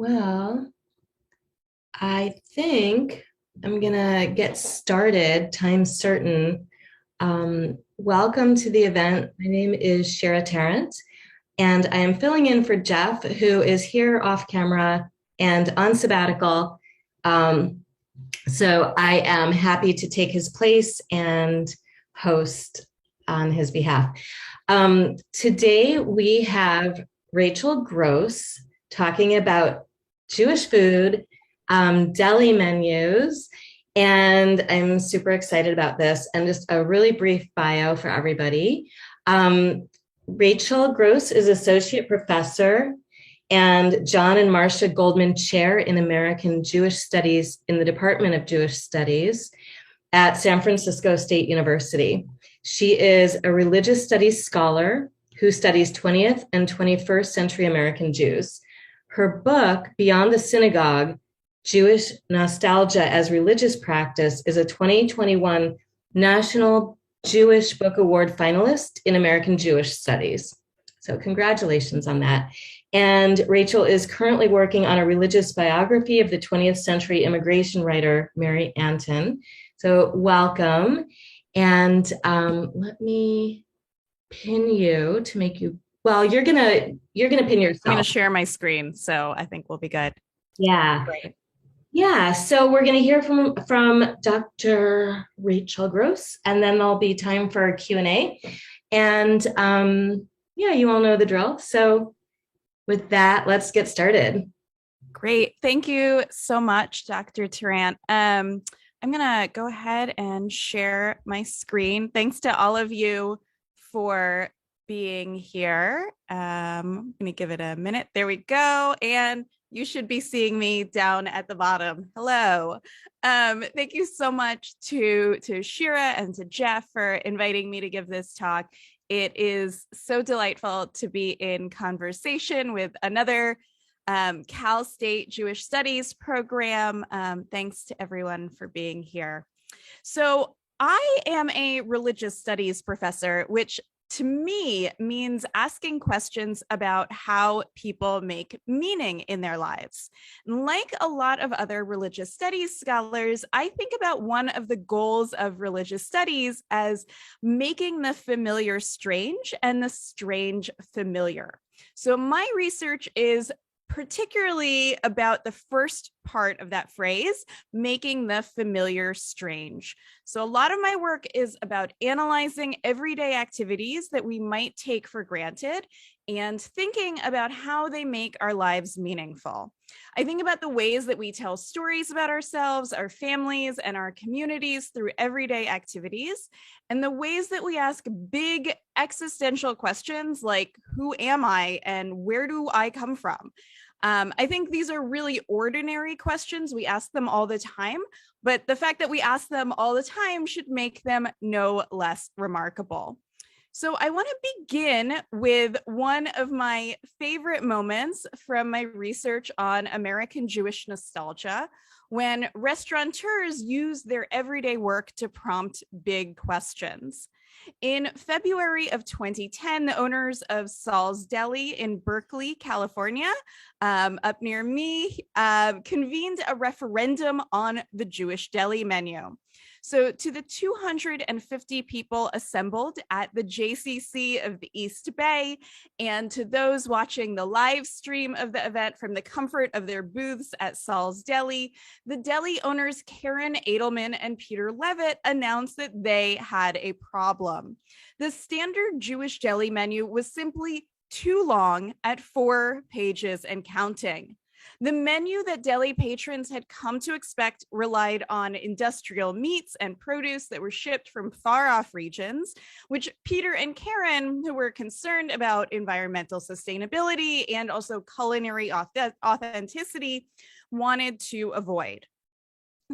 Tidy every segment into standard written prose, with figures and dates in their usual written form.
Well, I think I'm gonna get started, time certain. Welcome to the event. My name is Shara Tarrant, and I am filling in for Jeff, who is here off camera and on sabbatical. Um, so I am happy to take his place and host on his behalf. Today we have Rachel Gross talking about Jewish food, deli menus, and I'm super excited about this. And just a really brief bio for everybody. Rachel Gross is Associate Professor and John and Marcia Goldman Chair in American Jewish Studies in the Department of Jewish Studies at San Francisco State University. She is a religious studies scholar who studies 20th and 21st century American Jews. Her book, Beyond the Synagogue, Jewish Nostalgia as Religious Practice, is a 2021 National Jewish Book Award finalist in American Jewish Studies. So congratulations on that. And Rachel is currently working on a religious biography of the 20th century immigration writer, Mary Anton. So welcome. And let me pin you to make you, well, you're gonna pin yourself. I'm gonna share my screen, so I think we'll be good. Yeah. Great. Yeah, so we're going to hear from Dr. Rachel Gross, and then there'll be time for Q&A. And yeah, you all know the drill. So with that, let's get started. Great. Thank you so much, Dr. Tarrant. I'm going to go ahead and share my screen. Thanks to all of you for being here. I'm going to give it a minute. There we go. And you should be seeing me down at the bottom. Hello. Thank you so much to Shira and to Jeff for inviting me to give this talk. It is so delightful to be in conversation with another Cal State Jewish Studies program. Thanks to everyone for being here. So I am a religious studies professor, which to me means asking questions about how people make meaning in their lives. And like a lot of other religious studies scholars, I think about one of the goals of religious studies as making the familiar strange and the strange familiar. So my research is particularly about the first part of that phrase, making the familiar strange. So a lot of my work is about analyzing everyday activities that we might take for granted and thinking about how they make our lives meaningful. I think about the ways that we tell stories about ourselves, our families, and our communities through everyday activities, and the ways that we ask big existential questions like, who am I and where do I come from? I think these are really ordinary questions. We ask them all the time, but the fact that we ask them all the time should make them no less remarkable. So I want to begin with one of my favorite moments from my research on American Jewish nostalgia, when restaurateurs use their everyday work to prompt big questions. In February of 2010, the owners of Saul's Deli in Berkeley, California, up near me, convened a referendum on the Jewish deli menu. So to the 250 people assembled at the JCC of the East Bay, and to those watching the live stream of the event from the comfort of their booths at Saul's Deli, the deli owners Karen Edelman and Peter Levitt announced that they had a problem. The standard Jewish deli menu was simply too long at 4 pages and counting. The menu that deli patrons had come to expect relied on industrial meats and produce that were shipped from far-off regions, which Peter and Karen, who were concerned about environmental sustainability and also culinary authenticity, wanted to avoid.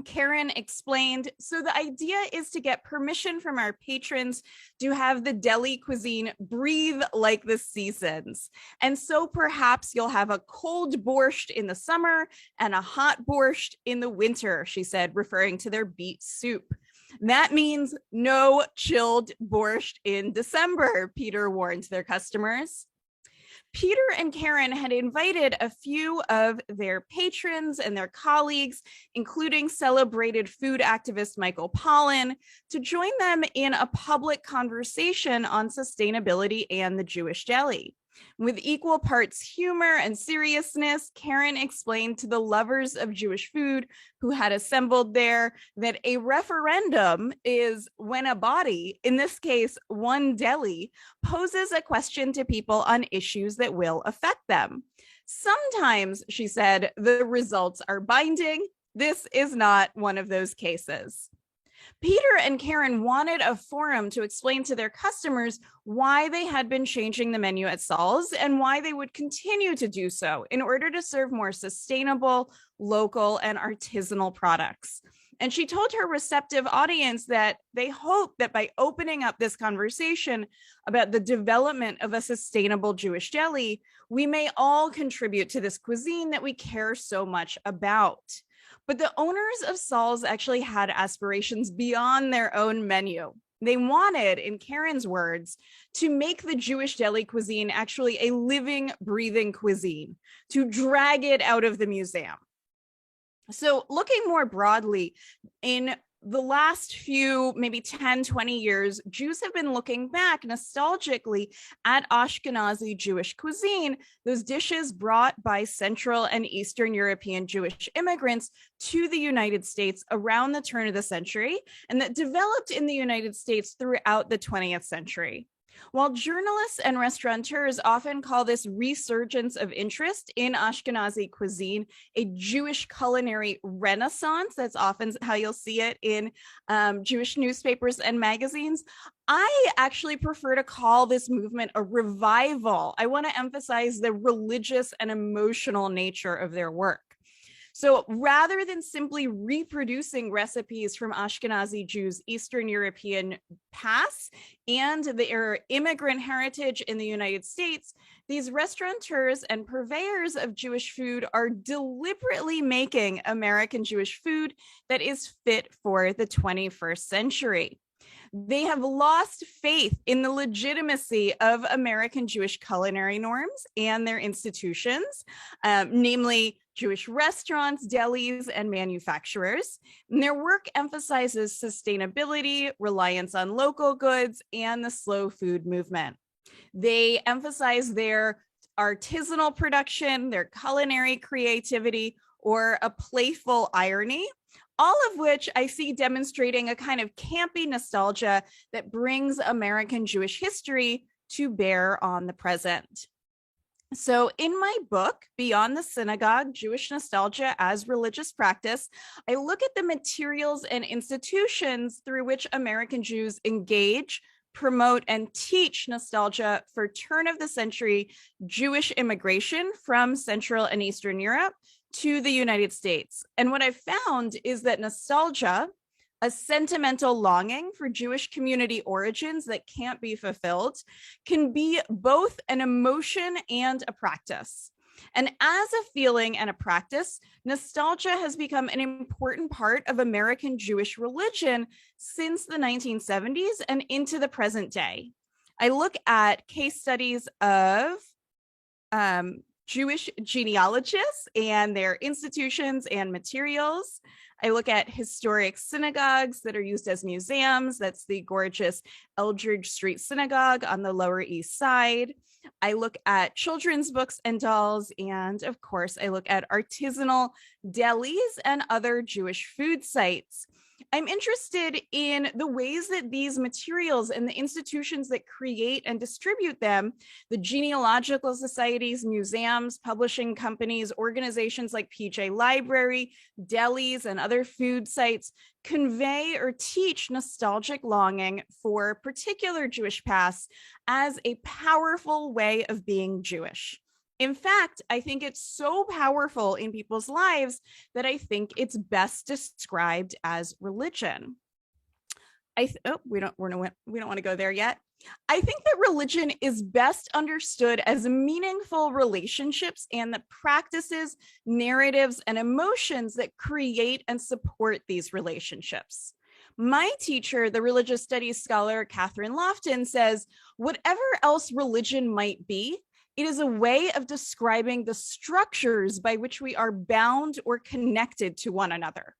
Karen explained, so the idea is to get permission from our patrons to have the deli cuisine breathe like the seasons. And so perhaps you'll have a cold borscht in the summer and a hot borscht in the winter, she said, referring to their beet soup. That means no chilled borscht in December, Peter warned their customers. Peter and Karen had invited a few of their patrons and their colleagues, including celebrated food activist Michael Pollan, to join them in a public conversation on sustainability and the Jewish deli. With equal parts humor and seriousness, Karen explained to the lovers of Jewish food who had assembled there that a referendum is when a body, in this case, one deli, poses a question to people on issues that will affect them. Sometimes, she said, the results are binding. This is not one of those cases. Peter and Karen wanted a forum to explain to their customers why they had been changing the menu at Saul's and why they would continue to do so in order to serve more sustainable, local, and artisanal products. And she told her receptive audience that they hope that by opening up this conversation about the development of a sustainable Jewish deli, we may all contribute to this cuisine that we care so much about. But the owners of Saul's actually had aspirations beyond their own menu. They wanted, in Karen's words, to make the Jewish deli cuisine actually a living, breathing cuisine, to drag it out of the museum. So looking more broadly, in the last few, maybe 10, 20 years, Jews have been looking back nostalgically at Ashkenazi Jewish cuisine, those dishes brought by Central and Eastern European Jewish immigrants to the United States around the turn of the century, and that developed in the United States throughout the 20th century. While journalists and restaurateurs often call this resurgence of interest in Ashkenazi cuisine a Jewish culinary renaissance, that's often how you'll see it in Jewish newspapers and magazines, I actually prefer to call this movement a revival. I want to emphasize the religious and emotional nature of their work. So rather than simply reproducing recipes from Ashkenazi Jews' Eastern European past and their immigrant heritage in the United States, these restaurateurs and purveyors of Jewish food are deliberately making American Jewish food that is fit for the 21st century. They have lost faith in the legitimacy of American Jewish culinary norms and their institutions, namely Jewish restaurants, delis, and manufacturers. And their work emphasizes sustainability, reliance on local goods, and the slow food movement. They emphasize their artisanal production, their culinary creativity, or a playful irony, all of which I see demonstrating a kind of campy nostalgia that brings American Jewish history to bear on the present. So in my book, Beyond the Synagogue, Jewish Nostalgia as Religious Practice, I look at the materials and institutions through which American Jews engage, promote, and teach nostalgia for turn of the century Jewish immigration from Central and Eastern Europe to the United States. And what I've found is that nostalgia, a sentimental longing for Jewish community origins that can't be fulfilled, can be both an emotion and a practice. And as a feeling and a practice, nostalgia has become an important part of American Jewish religion since the 1970s and into the present day. I look at case studies of Jewish genealogists and their institutions and materials. I look at historic synagogues that are used as museums. That's the gorgeous Eldridge Street Synagogue on the Lower East Side. I look at children's books and dolls. And of course, I look at artisanal delis and other Jewish food sites. I'm interested in the ways that these materials and the institutions that create and distribute them, the genealogical societies, museums, publishing companies, organizations like PJ Library, delis, and other food sites, convey or teach nostalgic longing for particular Jewish pasts as a powerful way of being Jewish. In fact, I think it's so powerful in people's lives that I think it's best described as religion. We don't want to go there yet. I think that religion is best understood as meaningful relationships and the practices, narratives, and emotions that create and support these relationships. My teacher, the religious studies scholar Catherine Lofton, says, whatever else religion might be, It is a way of describing the structures by which we are bound or connected to one another.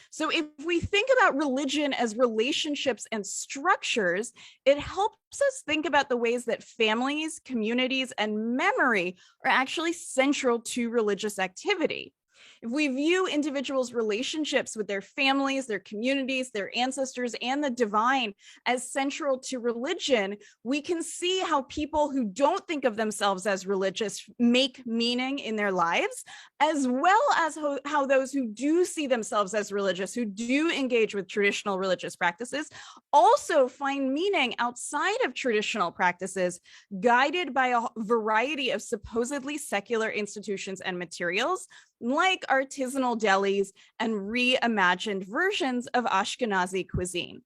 So if we think about religion as relationships and structures, it helps us think about the ways that families, communities, and memory are actually central to religious activity. If we view individuals' relationships with their families, their communities, their ancestors, and the divine as central to religion, we can see how people who don't think of themselves as religious make meaning in their lives, as well as how those who do see themselves as religious, who do engage with traditional religious practices, also find meaning outside of traditional practices, guided by a variety of supposedly secular institutions and materials, like artisanal delis and reimagined versions of Ashkenazi cuisine.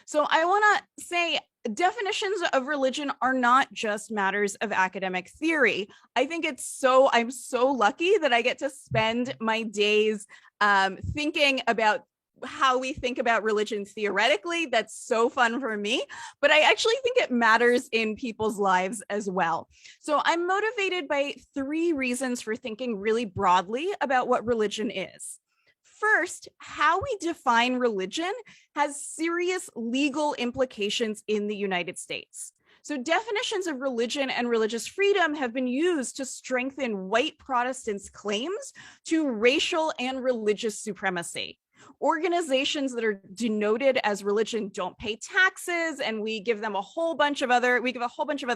So I want to say definitions of religion are not just matters of academic theory. I think I'm so lucky that I get to spend my days thinking about how we think about religion theoretically. That's so fun for me, but I actually think it matters in people's lives as well. So I'm motivated by 3 reasons for thinking really broadly about what religion is. First, how we define religion has serious legal implications in the United States. So definitions of religion and religious freedom have been used to strengthen white Protestants' claims to racial and religious supremacy. Organizations that are denoted as religion don't pay taxes, and we give a whole bunch of other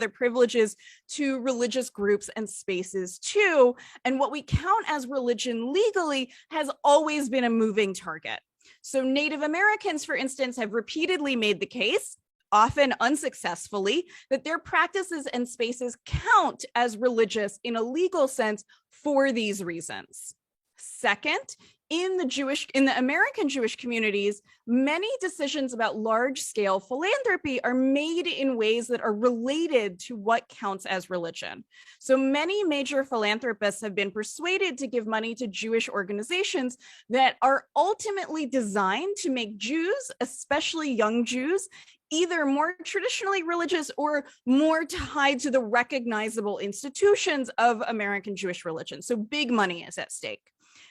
privileges to religious groups and spaces too. And what we count as religion legally has always been a moving target. So Native Americans, for instance, have repeatedly made the case, often unsuccessfully, that their practices and spaces count as religious in a legal sense for these reasons. Second, in the American Jewish communities, many decisions about large-scale philanthropy are made in ways that are related to what counts as religion. So many major philanthropists have been persuaded to give money to Jewish organizations that are ultimately designed to make Jews, especially young Jews, either more traditionally religious or more tied to the recognizable institutions of American Jewish religion. So big money is at stake.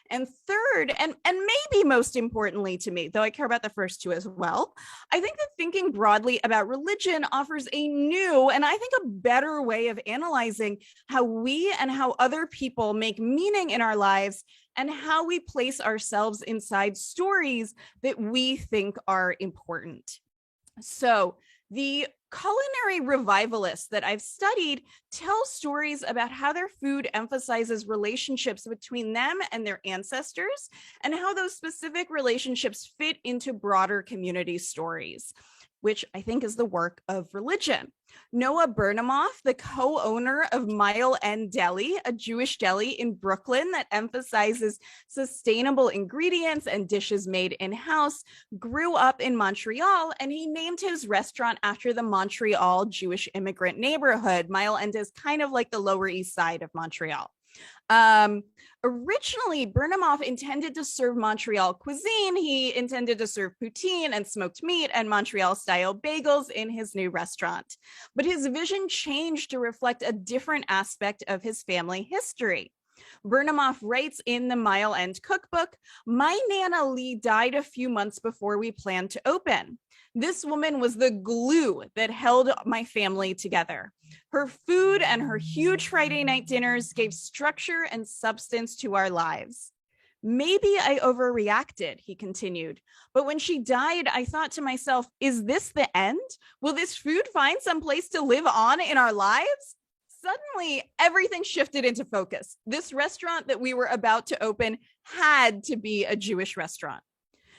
And third, and maybe most importantly to me, though I care about the first 2 as well, I think that thinking broadly about religion offers a new and I think a better way of analyzing how we and how other people make meaning in our lives and how we place ourselves inside stories that we think are important. So the culinary revivalists that I've studied tell stories about how their food emphasizes relationships between them and their ancestors, and how those specific relationships fit into broader community stories, which I think is the work of religion. Noah Bernamoff, the co-owner of Mile End Deli, a Jewish deli in Brooklyn that emphasizes sustainable ingredients and dishes made in-house, grew up in Montreal, and he named his restaurant after the Montreal Jewish immigrant neighborhood. Mile End is kind of like the Lower East Side of Montreal. Originally, Bernamoff intended to serve Montreal cuisine. He intended to serve poutine and smoked meat and Montreal-style bagels in his new restaurant. But his vision changed to reflect a different aspect of his family history. Bernamoff writes in the Mile End cookbook, "My Nana Lee died a few months before we planned to open. This woman was the glue that held my family together. Her food and her huge Friday night dinners gave structure and substance to our lives. Maybe I overreacted," he continued, "but when she died, I thought to myself, is this the end? Will this food find some place to live on in our lives?" Suddenly, everything shifted into focus. This restaurant that we were about to open had to be a Jewish restaurant.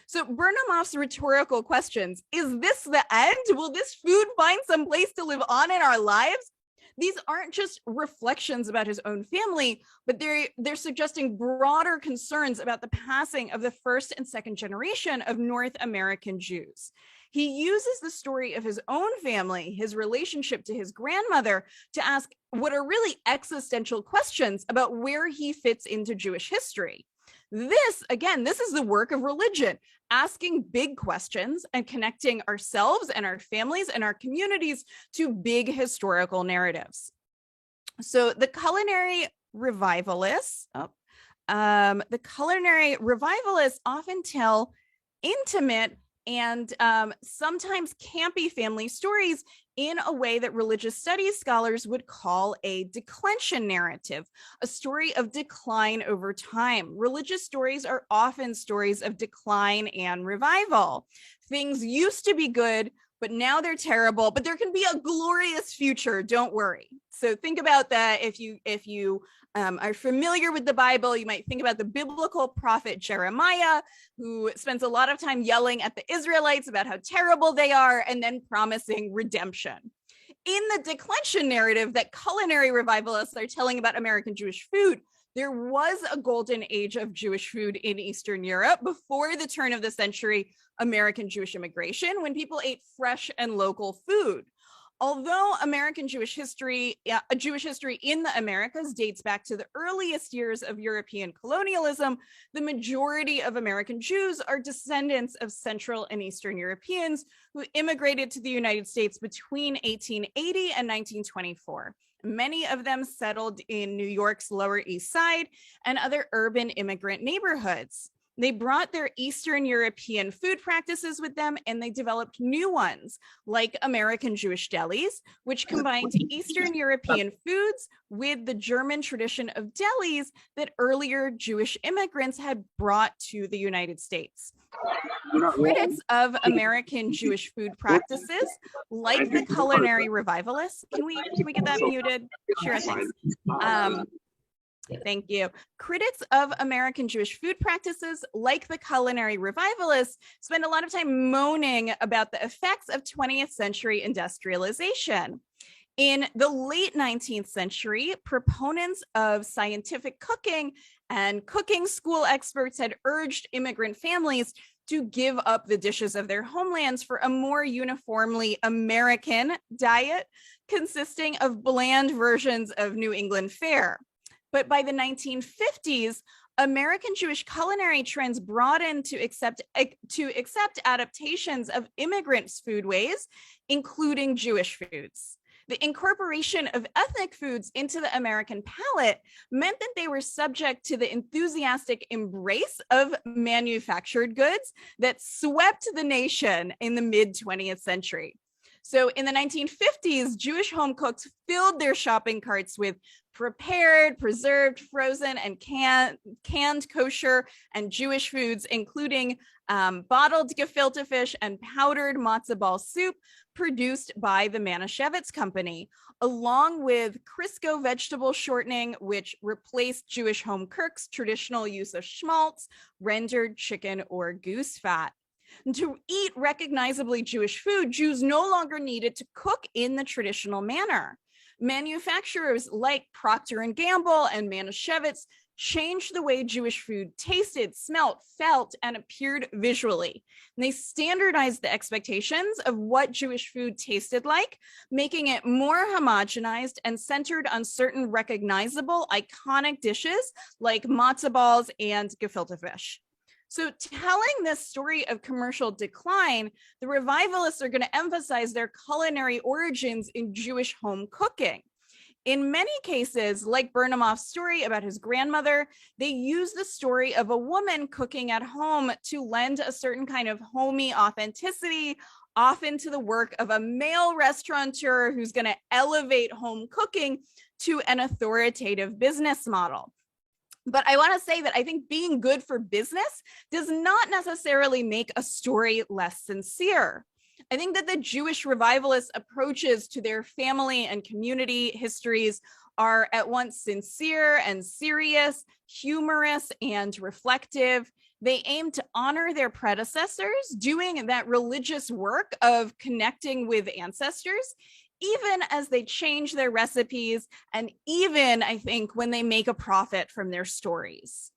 So Bernamoff's rhetorical questions, is this the end? Will this food find some place to live on in our lives? These aren't just reflections about his own family, but they're suggesting broader concerns about the passing of the first and second generation of North American Jews. He uses the story of his own family, his relationship to his grandmother, to ask what are really existential questions about where he fits into Jewish history. This is the work of religion, asking big questions and connecting ourselves and our families and our communities to big historical narratives. So the culinary revivalists often tell intimate and sometimes campy family stories in a way that religious studies scholars would call a declension narrative, a story of decline over time. Religious stories are often stories of decline and revival. Things used to be good, but now they're terrible, but there can be a glorious future, don't worry. So think about that. If you are familiar with the Bible, you might think about the biblical prophet Jeremiah, who spends a lot of time yelling at the Israelites about how terrible they are and then promising redemption. In the declension narrative that culinary revivalists are telling about American Jewish food, there was a golden age of Jewish food in Eastern Europe before the turn of the century American Jewish immigration, when people ate fresh and local food. Although American Jewish history, Jewish history in the Americas dates back to the earliest years of European colonialism, the majority of American Jews are descendants of Central and Eastern Europeans who immigrated to the United States between 1880 and 1924. Many of them settled in New York's Lower East Side and other urban immigrant neighborhoods. They brought their Eastern European food practices with them, and they developed new ones, like American Jewish delis, which combined Eastern European foods with the German tradition of delis that earlier Jewish immigrants had brought to the United States. Critics of American Jewish food practices, like the culinary revivalists, can we get that muted? Sure, thanks. Thank you. Critics of American Jewish food practices, like the culinary revivalists, spend a lot of time moaning about the effects of 20th century industrialization. In the late 19th century, proponents of scientific cooking and cooking school experts had urged immigrant families to give up the dishes of their homelands for a more uniformly American diet consisting of bland versions of New England fare. But by the 1950s, American Jewish culinary trends broadened to accept adaptations of immigrants' foodways, including Jewish foods. The incorporation of ethnic foods into the American palate meant that they were subject to the enthusiastic embrace of manufactured goods that swept the nation in the mid-20th century. So in the 1950s, Jewish home cooks filled their shopping carts with prepared, preserved, frozen, and canned kosher and Jewish foods, including bottled gefilte fish and powdered matzo ball soup produced by the Manischewitz Company, along with Crisco vegetable shortening, which replaced Jewish home cooks' traditional use of schmaltz, rendered chicken, or goose fat. And to eat recognizably Jewish food, Jews no longer needed to cook in the traditional manner. Manufacturers like Procter & Gamble and Manischewitz changed the way Jewish food tasted, smelt, felt, and appeared visually. And they standardized the expectations of what Jewish food tasted like, making it more homogenized and centered on certain recognizable, iconic dishes like matzo balls and gefilte fish. So telling this story of commercial decline, the revivalists are going to emphasize their culinary origins in Jewish home cooking. In many cases, like Bernamoff's story about his grandmother, they use the story of a woman cooking at home to lend a certain kind of homey authenticity, often to the work of a male restaurateur who's going to elevate home cooking to an authoritative business model. But I want to say that I think being good for business does not necessarily make a story less sincere. I think that the Jewish revivalist approaches to their family and community histories are at once sincere and serious, humorous and reflective. They aim to honor their predecessors, doing that religious work of connecting with ancestors, even as they change their recipes, and even, I think, when they make a profit from their stories.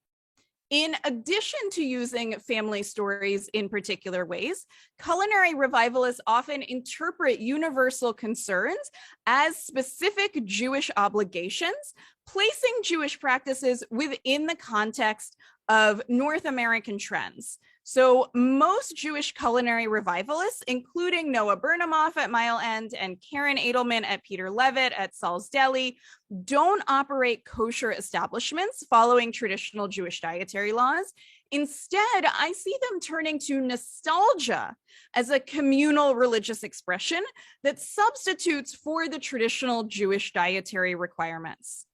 In addition to using family stories in particular ways, culinary revivalists often interpret universal concerns as specific Jewish obligations, placing Jewish practices within the context of North American trends. So most Jewish culinary revivalists, including Noah Bernemoff at Mile End and Karen Edelman at Peter Levitt at Saul's Deli, don't operate kosher establishments following traditional Jewish dietary laws. Instead, I see them turning to nostalgia as a communal religious expression that substitutes for the traditional Jewish dietary requirements.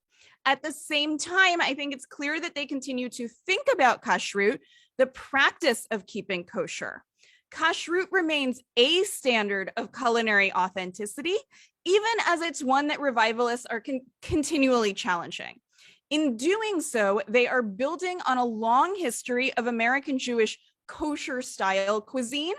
At the same time, I think it's clear that they continue to think about kashrut, the practice of keeping kosher. Kashrut remains a standard of culinary authenticity, even as it's one that revivalists are continually challenging. In doing so, they are building on a long history of American Jewish kosher style cuisine.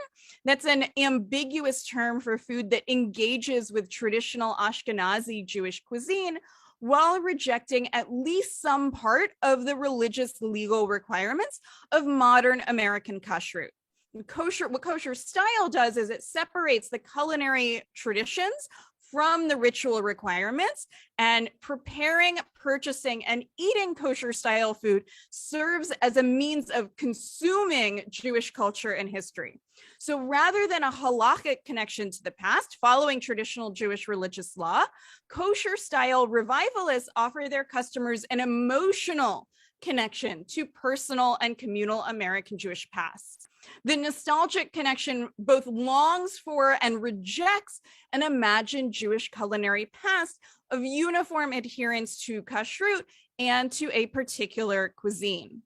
That's an ambiguous term for food that engages with traditional Ashkenazi Jewish cuisine while rejecting at least some part of the religious legal requirements of modern American kashrut. What kosher style does is it separates the culinary traditions from the ritual requirements, and preparing, purchasing, and eating kosher style food serves as a means of consuming Jewish culture and history. So rather than a halakhic connection to the past following traditional Jewish religious law, kosher style revivalists offer their customers an emotional connection to personal and communal American Jewish past. The nostalgic connection both longs for and rejects an imagined Jewish culinary past of uniform adherence to kashrut and to a particular cuisine.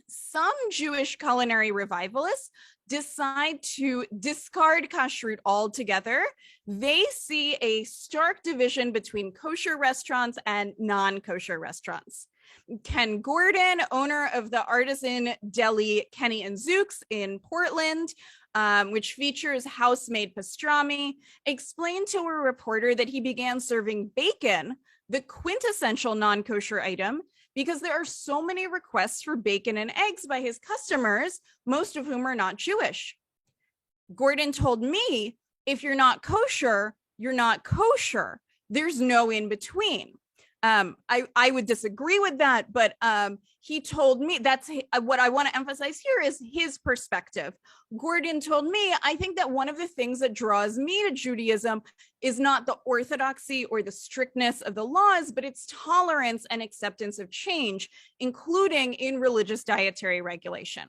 Some Jewish culinary revivalists decide to discard kashrut altogether. They see a stark division between kosher restaurants and non-kosher restaurants. Ken Gordon, owner of the artisan deli Kenny and Zook's in Portland, which features house-made pastrami, explained to a reporter that he began serving bacon, the quintessential non-kosher item, because there are so many requests for bacon and eggs by his customers, most of whom are not Jewish. Gordon told me, if you're not kosher, you're not kosher. There's no in between. I would disagree with that, but he told me, that's what I want to emphasize here is his perspective. Gordon told me, I think that one of the things that draws me to Judaism is not the orthodoxy or the strictness of the laws, but its tolerance and acceptance of change, including in religious dietary regulation.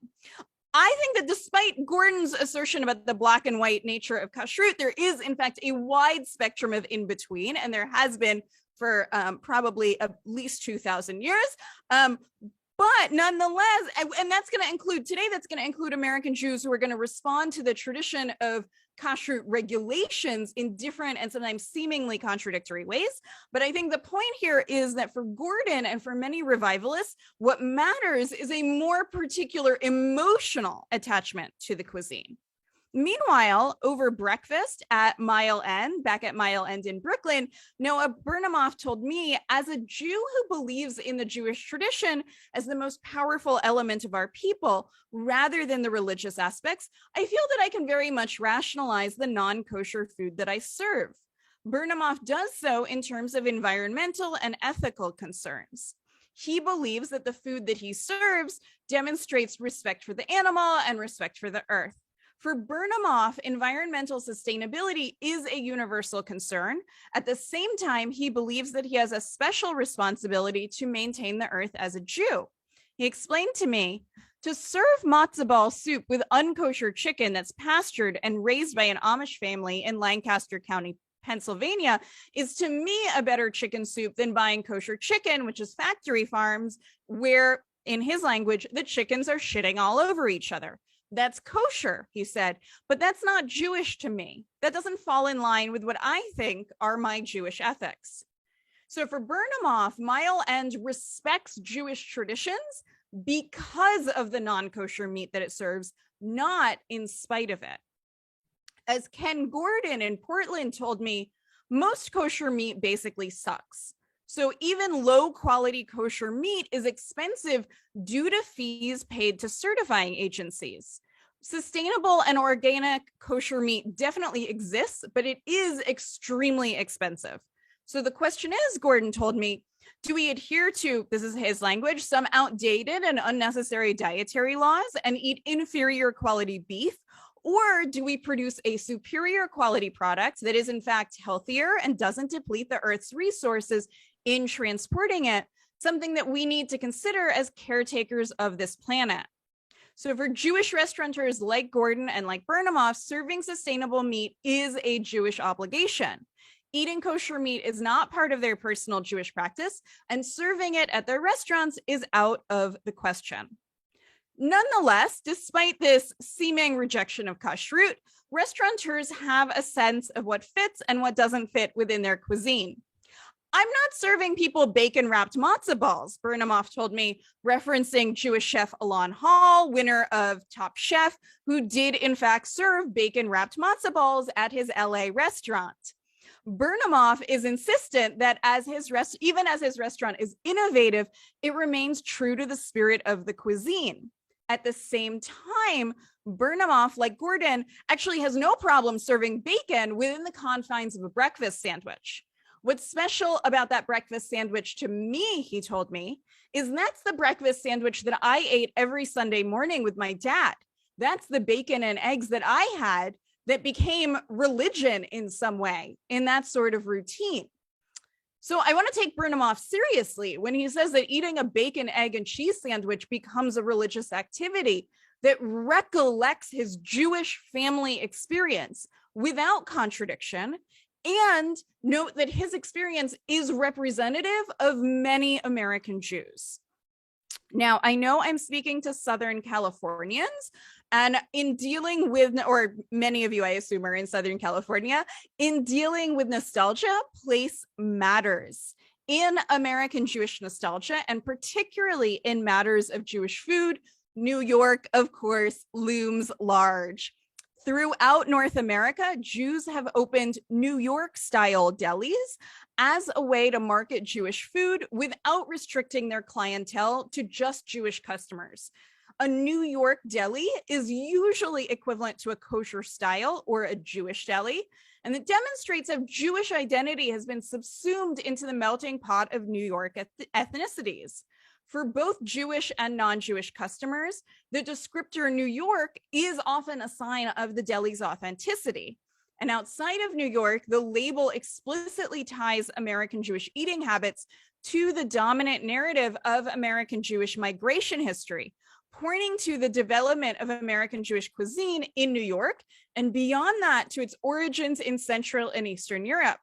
I think that despite Gordon's assertion about the black and white nature of kashrut, there is in fact a wide spectrum of in between, and there has been for probably at least 2,000 years. But nonetheless, and that's going to include today, that's going to include American Jews who are going to respond to the tradition of kashrut regulations in different and sometimes seemingly contradictory ways. But I think the point here is that for Gordon and for many revivalists, what matters is a more particular emotional attachment to the cuisine. Meanwhile, over breakfast at Mile End, back at Mile End in Brooklyn, Noah Bernemoff told me, as a Jew who believes in the Jewish tradition as the most powerful element of our people, rather than the religious aspects, I feel that I can very much rationalize the non-kosher food that I serve. Bernemoff does so in terms of environmental and ethical concerns. He believes that the food that he serves demonstrates respect for the animal and respect for the earth. For Bernemoff, environmental sustainability is a universal concern. At the same time, he believes that he has a special responsibility to maintain the earth as a Jew. He explained to me, to serve matzo ball soup with unkosher chicken that's pastured and raised by an Amish family in Lancaster County, Pennsylvania, is to me a better chicken soup than buying kosher chicken, which is factory farms, where, in his language, the chickens are shitting all over each other. That's kosher, he said, but that's not Jewish to me. That doesn't fall in line with what I think are my Jewish ethics. So for Bernemoff, Mile End respects Jewish traditions because of the non-kosher meat that it serves, not in spite of it. As Ken Gordon in Portland told me, most kosher meat basically sucks. So even low quality kosher meat is expensive due to fees paid to certifying agencies. Sustainable and organic kosher meat definitely exists, but it is extremely expensive. So the question is, Gordon told me, Do we adhere to, this is his language, some outdated and unnecessary dietary laws and eat inferior quality beef? Or do we produce a superior quality product that is in fact healthier and doesn't deplete the Earth's resources in transporting it? Something that we need to consider as caretakers of this planet. So for Jewish restaurateurs like Gordon and like Bernamoff, serving sustainable meat is a Jewish obligation. Eating kosher meat is not part of their personal Jewish practice, and serving it at their restaurants is out of the question. Nonetheless, despite this seeming rejection of kashrut, restaurateurs have a sense of what fits and what doesn't fit within their cuisine. I'm not serving people bacon-wrapped matzo balls, Bernamoff told me, referencing Jewish chef Alon Hall, winner of Top Chef, who did in fact serve bacon-wrapped matzo balls at his LA restaurant. Bernamoff is insistent that even as his restaurant is innovative, it remains true to the spirit of the cuisine. At the same time, Bernamoff, like Gordon, actually has no problem serving bacon within the confines of a breakfast sandwich. What's special about that breakfast sandwich to me, he told me, is that's the breakfast sandwich that I ate every Sunday morning with my dad. That's the bacon and eggs that I had that became religion in some way in that sort of routine. So I want to take Bernamoff seriously when he says that eating a bacon, egg, and cheese sandwich becomes a religious activity that recollects his Jewish family experience without contradiction, and note that his experience is representative of many American Jews. Now, I know I'm speaking to Southern Californians, and in dealing with, or many of you, I assume, are in Southern California, in dealing with nostalgia, place matters. In American Jewish nostalgia, and particularly in matters of Jewish food, New York, of course, looms large. Throughout North America, Jews have opened New York-style delis as a way to market Jewish food without restricting their clientele to just Jewish customers. A New York deli is usually equivalent to a kosher style or a Jewish deli, and it demonstrates how Jewish identity has been subsumed into the melting pot of New York ethnicities. For both Jewish and non-Jewish customers, the descriptor New York is often a sign of the deli's authenticity. And outside of New York, the label explicitly ties American Jewish eating habits to the dominant narrative of American Jewish migration history, pointing to the development of American Jewish cuisine in New York, and beyond that to its origins in Central and Eastern Europe.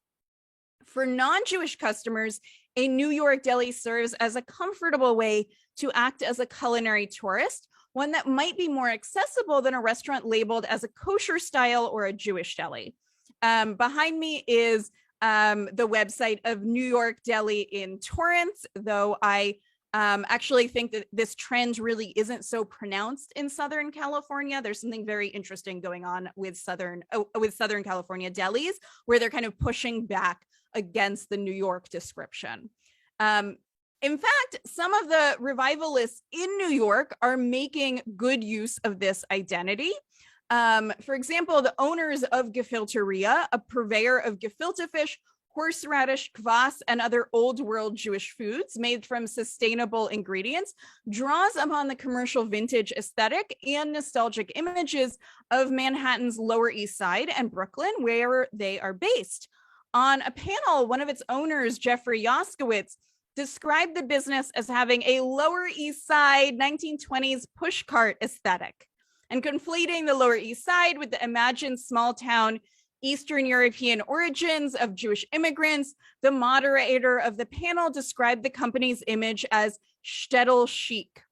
For non-Jewish customers, a New York deli serves as a comfortable way to act as a culinary tourist, one that might be more accessible than a restaurant labeled as a kosher style or a Jewish deli. Behind me is the website of New York Deli in Torrance, though I actually think that this trend really isn't so pronounced in Southern California. There's something very interesting going on with Southern California delis, where they're kind of pushing back against the New York description. In fact, some of the revivalists in New York are making good use of this identity. For example, the owners of Gefilteria, a purveyor of gefilte fish, horseradish, kvass, and other old world Jewish foods made from sustainable ingredients, draws upon the commercial vintage aesthetic and nostalgic images of Manhattan's Lower East Side and Brooklyn, where they are based. On a panel, one of its owners, Jeffrey Yoskowitz, described the business as having a Lower East Side 1920s pushcart aesthetic, and conflating the Lower East Side with the imagined small town Eastern European origins of Jewish immigrants. The moderator of the panel described the company's image as shtetl chic.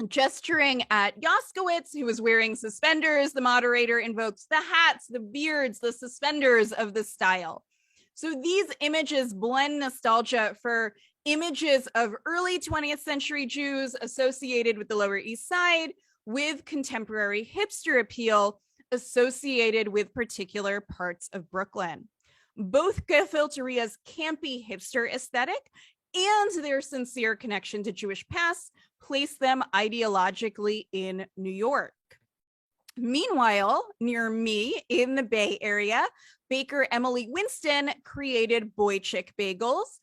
Gesturing at Yoskowitz, who was wearing suspenders, the moderator invokes the hats, the beards, the suspenders of the style. So these images blend nostalgia for images of early 20th century Jews associated with the Lower East Side with contemporary hipster appeal associated with particular parts of Brooklyn. Both Gefilteria's campy hipster aesthetic and their sincere connection to Jewish past place them ideologically in New York. Meanwhile, near me in the Bay Area, baker Emily Winston created Boychik bagels.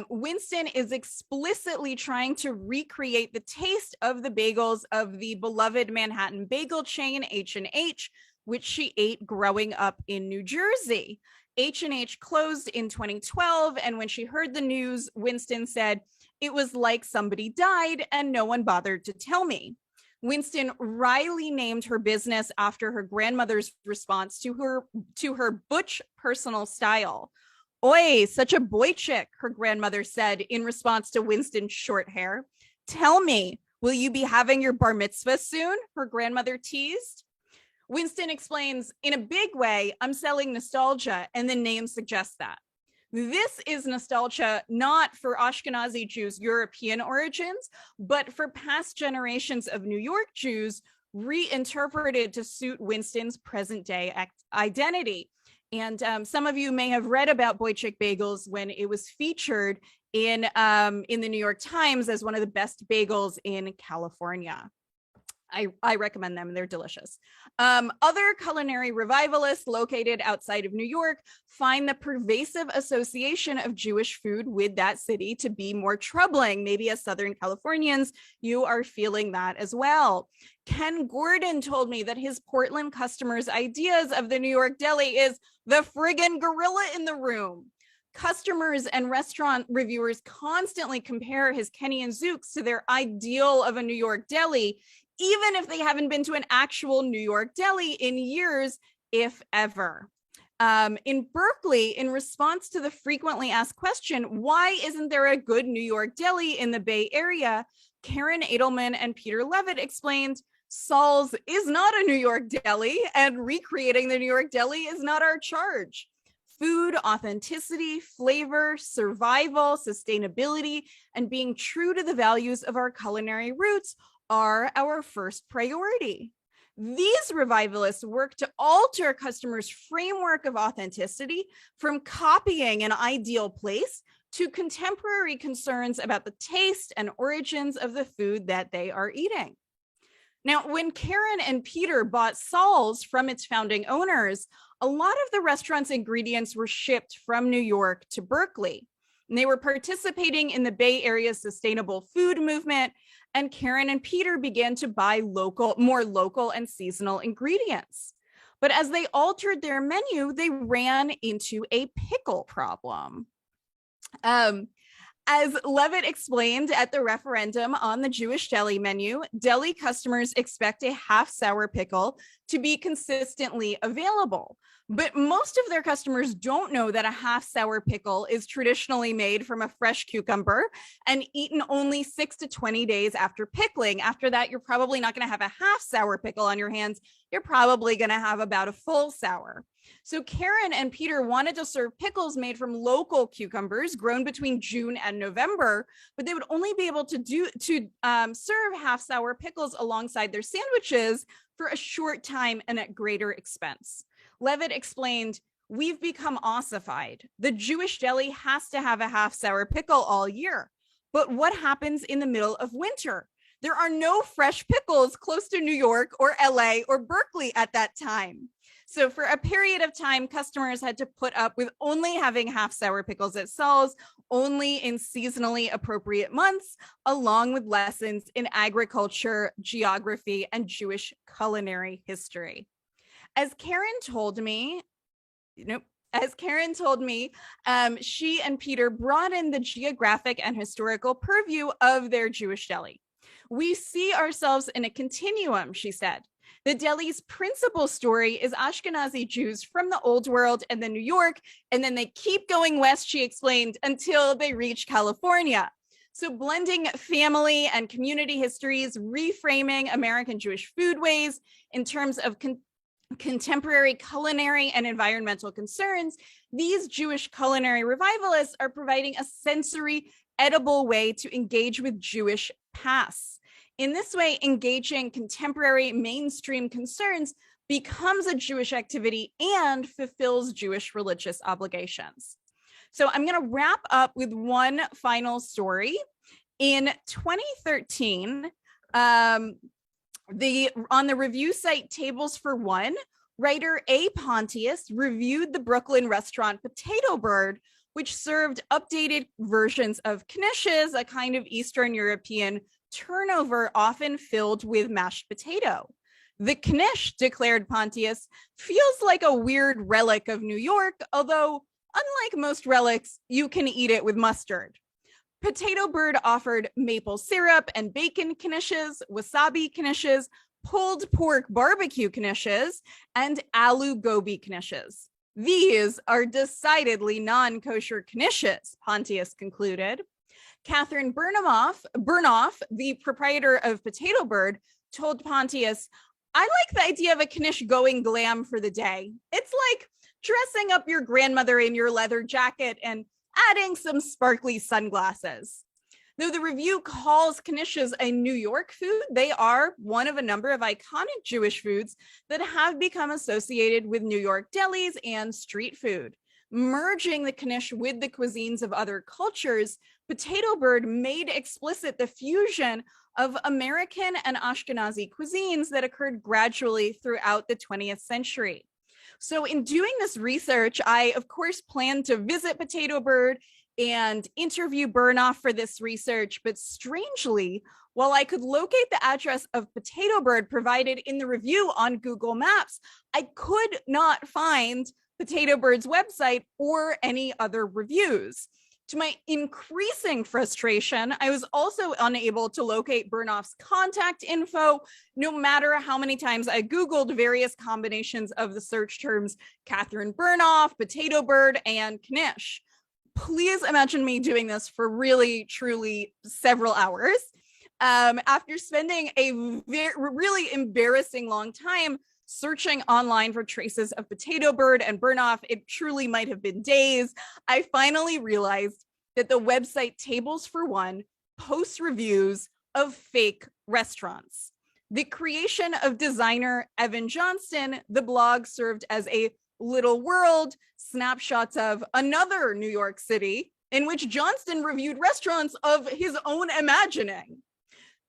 Winston is explicitly trying to recreate the taste of the bagels of the beloved Manhattan bagel chain H&H, which she ate growing up in New Jersey. H&H closed in 2012, and when she heard the news, Winston said, "It was like somebody died and no one bothered to tell me." Winston wryly named her business after her grandmother's response to her butch personal style. "Oi, such a boy chick," her grandmother said in response to Winston's short hair. "Tell me, will you be having your bar mitzvah soon?" her grandmother teased. Winston explains, "In a big way, I'm selling nostalgia, and the name suggests that. This is nostalgia not for Ashkenazi Jews' European origins, but for past generations of New York Jews reinterpreted to suit Winston's present day identity." And some of you may have read about Boychik bagels when it was featured in the New York Times as one of the best bagels in California. I recommend them. They're delicious. Other culinary revivalists located outside of New York find the pervasive association of Jewish food with that city to be more troubling. Maybe as Southern Californians, you are feeling that as well. Ken Gordon told me that his Portland customers' ideas of the New York deli is the friggin' gorilla in the room. Customers and restaurant reviewers constantly compare his Kenny and Zooks to their ideal of a New York deli, even if they haven't been to an actual New York deli in years, if ever. In Berkeley, in response to the frequently asked question, why isn't there a good New York deli in the Bay Area, Karen Edelman and Peter Levitt explained, "Saul's is not a New York deli, and recreating the New York deli is not our charge. Food, authenticity, flavor, survival, sustainability, and being true to the values of our culinary roots are our first priority." These revivalists work to alter customers' framework of authenticity from copying an ideal place to contemporary concerns about the taste and origins of the food that they are eating. Now, when Karen and Peter bought Saul's from its founding owners, a lot of the restaurant's ingredients were shipped from New York to Berkeley. And they were participating in the Bay Area's sustainable food movement, and Karen and Peter began to buy more local and seasonal ingredients. But as they altered their menu, they ran into a pickle problem. As Levitt explained at the referendum on the Jewish deli menu, deli customers expect a half sour pickle to be consistently available. But most of their customers don't know that a half sour pickle is traditionally made from a fresh cucumber and eaten only 6 to 20 days after pickling. After that, you're probably not going to have a half sour pickle on your hands. You're probably going to have about a full sour. So Karen and Peter wanted to serve pickles made from local cucumbers grown between June and November, but they would only be able to serve half sour pickles alongside their sandwiches for a short time and at greater expense. Levitt explained, "We've become ossified. The Jewish deli has to have a half sour pickle all year. But what happens in the middle of winter? There are no fresh pickles close to New York or LA or Berkeley at that time." So for a period of time, customers had to put up with only having half sour pickles at Saul's, only in seasonally appropriate months, along with lessons in agriculture, geography, and Jewish culinary history. As Karen told me, she and Peter broadened the geographic and historical purview of their Jewish deli. "We see ourselves in a continuum," she said. "The deli's principal story is Ashkenazi Jews from the Old World and then New York, and then they keep going west," she explained, "until they reach California." So blending family and community histories, reframing American Jewish foodways in terms of contemporary culinary and environmental concerns, these Jewish culinary revivalists are providing a sensory, edible way to engage with Jewish pasts. In this way, engaging contemporary mainstream concerns becomes a Jewish activity and fulfills Jewish religious obligations. So I'm going to wrap up with one final story. In 2013, On the review site Tables for One, writer A. Pontius reviewed the Brooklyn restaurant Potato Bird, which served updated versions of knishes, a kind of Eastern European turnover often filled with mashed potato. The knish, declared Pontius, feels like a weird relic of New York, although unlike most relics, you can eat it with mustard. Potato Bird offered maple syrup and bacon knishes, wasabi knishes, pulled pork barbecue knishes, and aloo gobi knishes. These are decidedly non-kosher knishes, Pontius concluded. Catherine Burnoff, the proprietor of Potato Bird, told Pontius, I like the idea of a knish going glam for the day. It's like dressing up your grandmother in your leather jacket and adding some sparkly sunglasses. Though the review calls knishes a New York food, they are one of a number of iconic Jewish foods that have become associated with New York delis and street food. Merging the knish with the cuisines of other cultures, Potato Bird made explicit the fusion of American and Ashkenazi cuisines that occurred gradually throughout the 20th century. So in doing this research, I, of course, plan to visit Potato Bird and interview Burnoff for this research. But strangely, while I could locate the address of Potato Bird provided in the review on Google Maps, I could not find Potato Bird's website or any other reviews. To my increasing frustration, I was also unable to locate Burnoff's contact info, no matter how many times I Googled various combinations of the search terms Catherine Burnoff, Potato Bird, and knish. Please imagine me doing this for really, truly several hours. After spending a really embarrassing long time searching online for traces of Potato Bird and Burnoff, it truly might have been days, I finally realized that the website Tables for One posts reviews of fake restaurants. The creation of designer Evan Johnston, the blog served as a little world, snapshots of another New York City in which Johnston reviewed restaurants of his own imagining.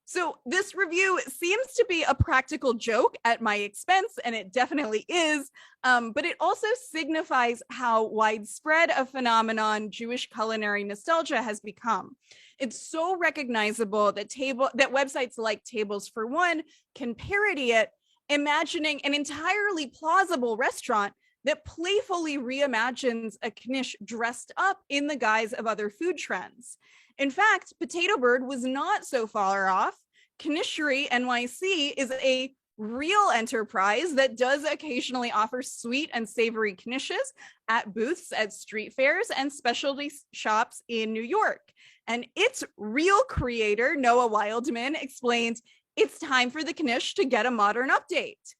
So this review seems to be a practical joke at my expense, and it definitely is, but it also signifies how widespread a phenomenon Jewish culinary nostalgia has become. It's so recognizable that websites like Tables for One can parody it, imagining an entirely plausible restaurant that playfully reimagines a knish dressed up in the guise of other food trends. In fact, Potato Bird was not so far off. Knishery NYC is a real enterprise that does occasionally offer sweet and savory knishes at booths at street fairs and specialty shops in New York. And its real creator, Noah Wildman, explained, it's time for the knish to get a modern update.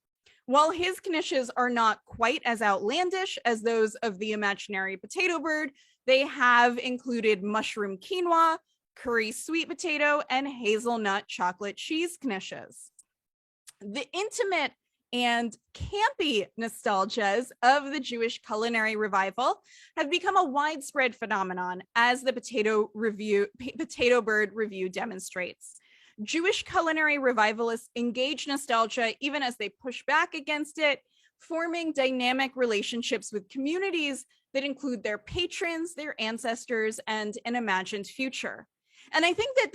While his knishes are not quite as outlandish as those of the imaginary Potato Bird, they have included mushroom quinoa, curry sweet potato, and hazelnut chocolate cheese knishes. The intimate and campy nostalgias of the Jewish culinary revival have become a widespread phenomenon, as the Potato Bird review demonstrates. Jewish culinary revivalists engage nostalgia even as they push back against it, forming dynamic relationships with communities that include their patrons, their ancestors, and an imagined future. And I think that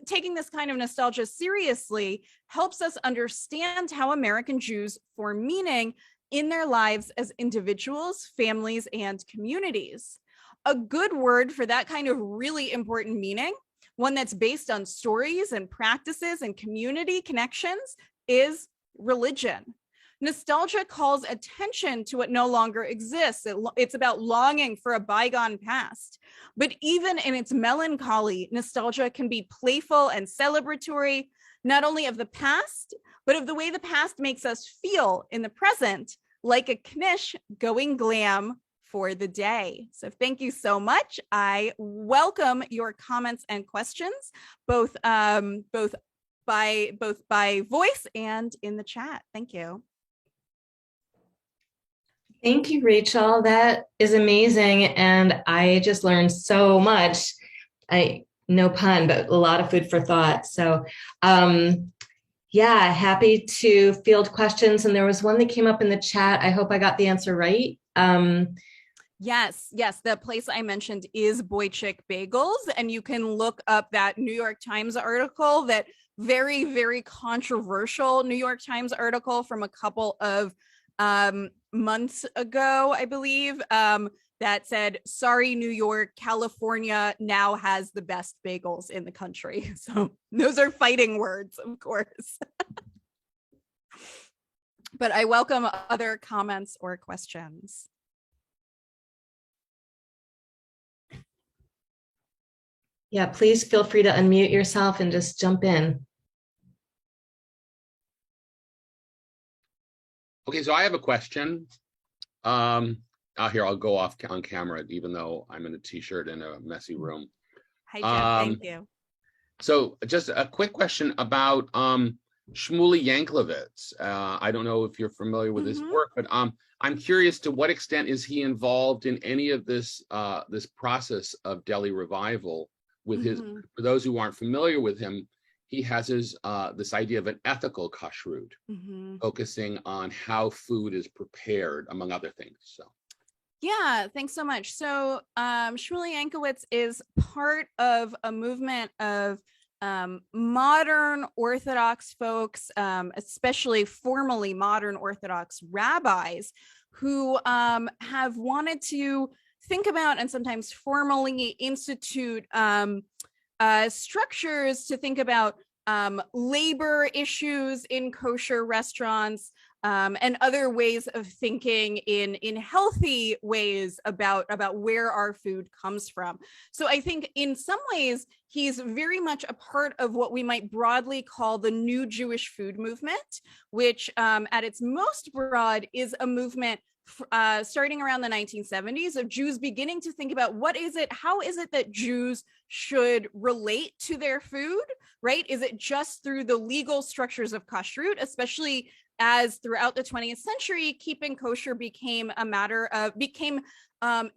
taking this kind of nostalgia seriously helps us understand how American Jews form meaning in their lives as individuals, families, and communities. A good word for that kind of really important meaning, one that's based on stories and practices and community connections, is religion. Nostalgia calls attention to what no longer exists. It's about longing for a bygone past. But even in its melancholy, nostalgia can be playful and celebratory, not only of the past, but of the way the past makes us feel in the present, like a knish going glam for the day. So thank you so much. I welcome your comments and questions, both by voice and in the chat. Thank you. Thank you, Rachel. That is amazing. And I just learned so much. No pun, but a lot of food for thought. So Yeah, happy to field questions. And there was one that came up in the chat. I hope I got the answer right. Yes, yes. The place I mentioned is Boychik Bagels, and you can look up that New York Times article, that very, very controversial New York Times article from a couple of months ago, I believe, that said, sorry, New York, California now has the best bagels in the country. So those are fighting words, of course. But I welcome other comments or questions. Yeah, please feel free to unmute yourself and just jump in. Okay, so I have a question. Here, I'll go off on camera, even though I'm in a t-shirt in a messy room. Hi, Jeff. Thank you. So just a quick question about Shmuley Yanklowitz. I don't know if you're familiar with his work, but I'm curious, to what extent is he involved in any of this this process of Deli revival with his, for those who aren't familiar with him, he has his this idea of an ethical kashrut, focusing on how food is prepared, among other things. So yeah, thanks so much. So Shmuley Yankowitz is part of a movement of modern Orthodox folks, especially formally modern Orthodox rabbis, who have wanted to think about and sometimes formally institute structures to think about labor issues in kosher restaurants, and other ways of thinking in healthy ways about where our food comes from. So I think in some ways he's very much a part of what we might broadly call the new Jewish food movement, which at its most broad is a movement starting around the 1970s of Jews beginning to think about how is it that Jews should relate to their food, right? Is it just through the legal structures of kashrut, especially as throughout the 20th century, keeping kosher became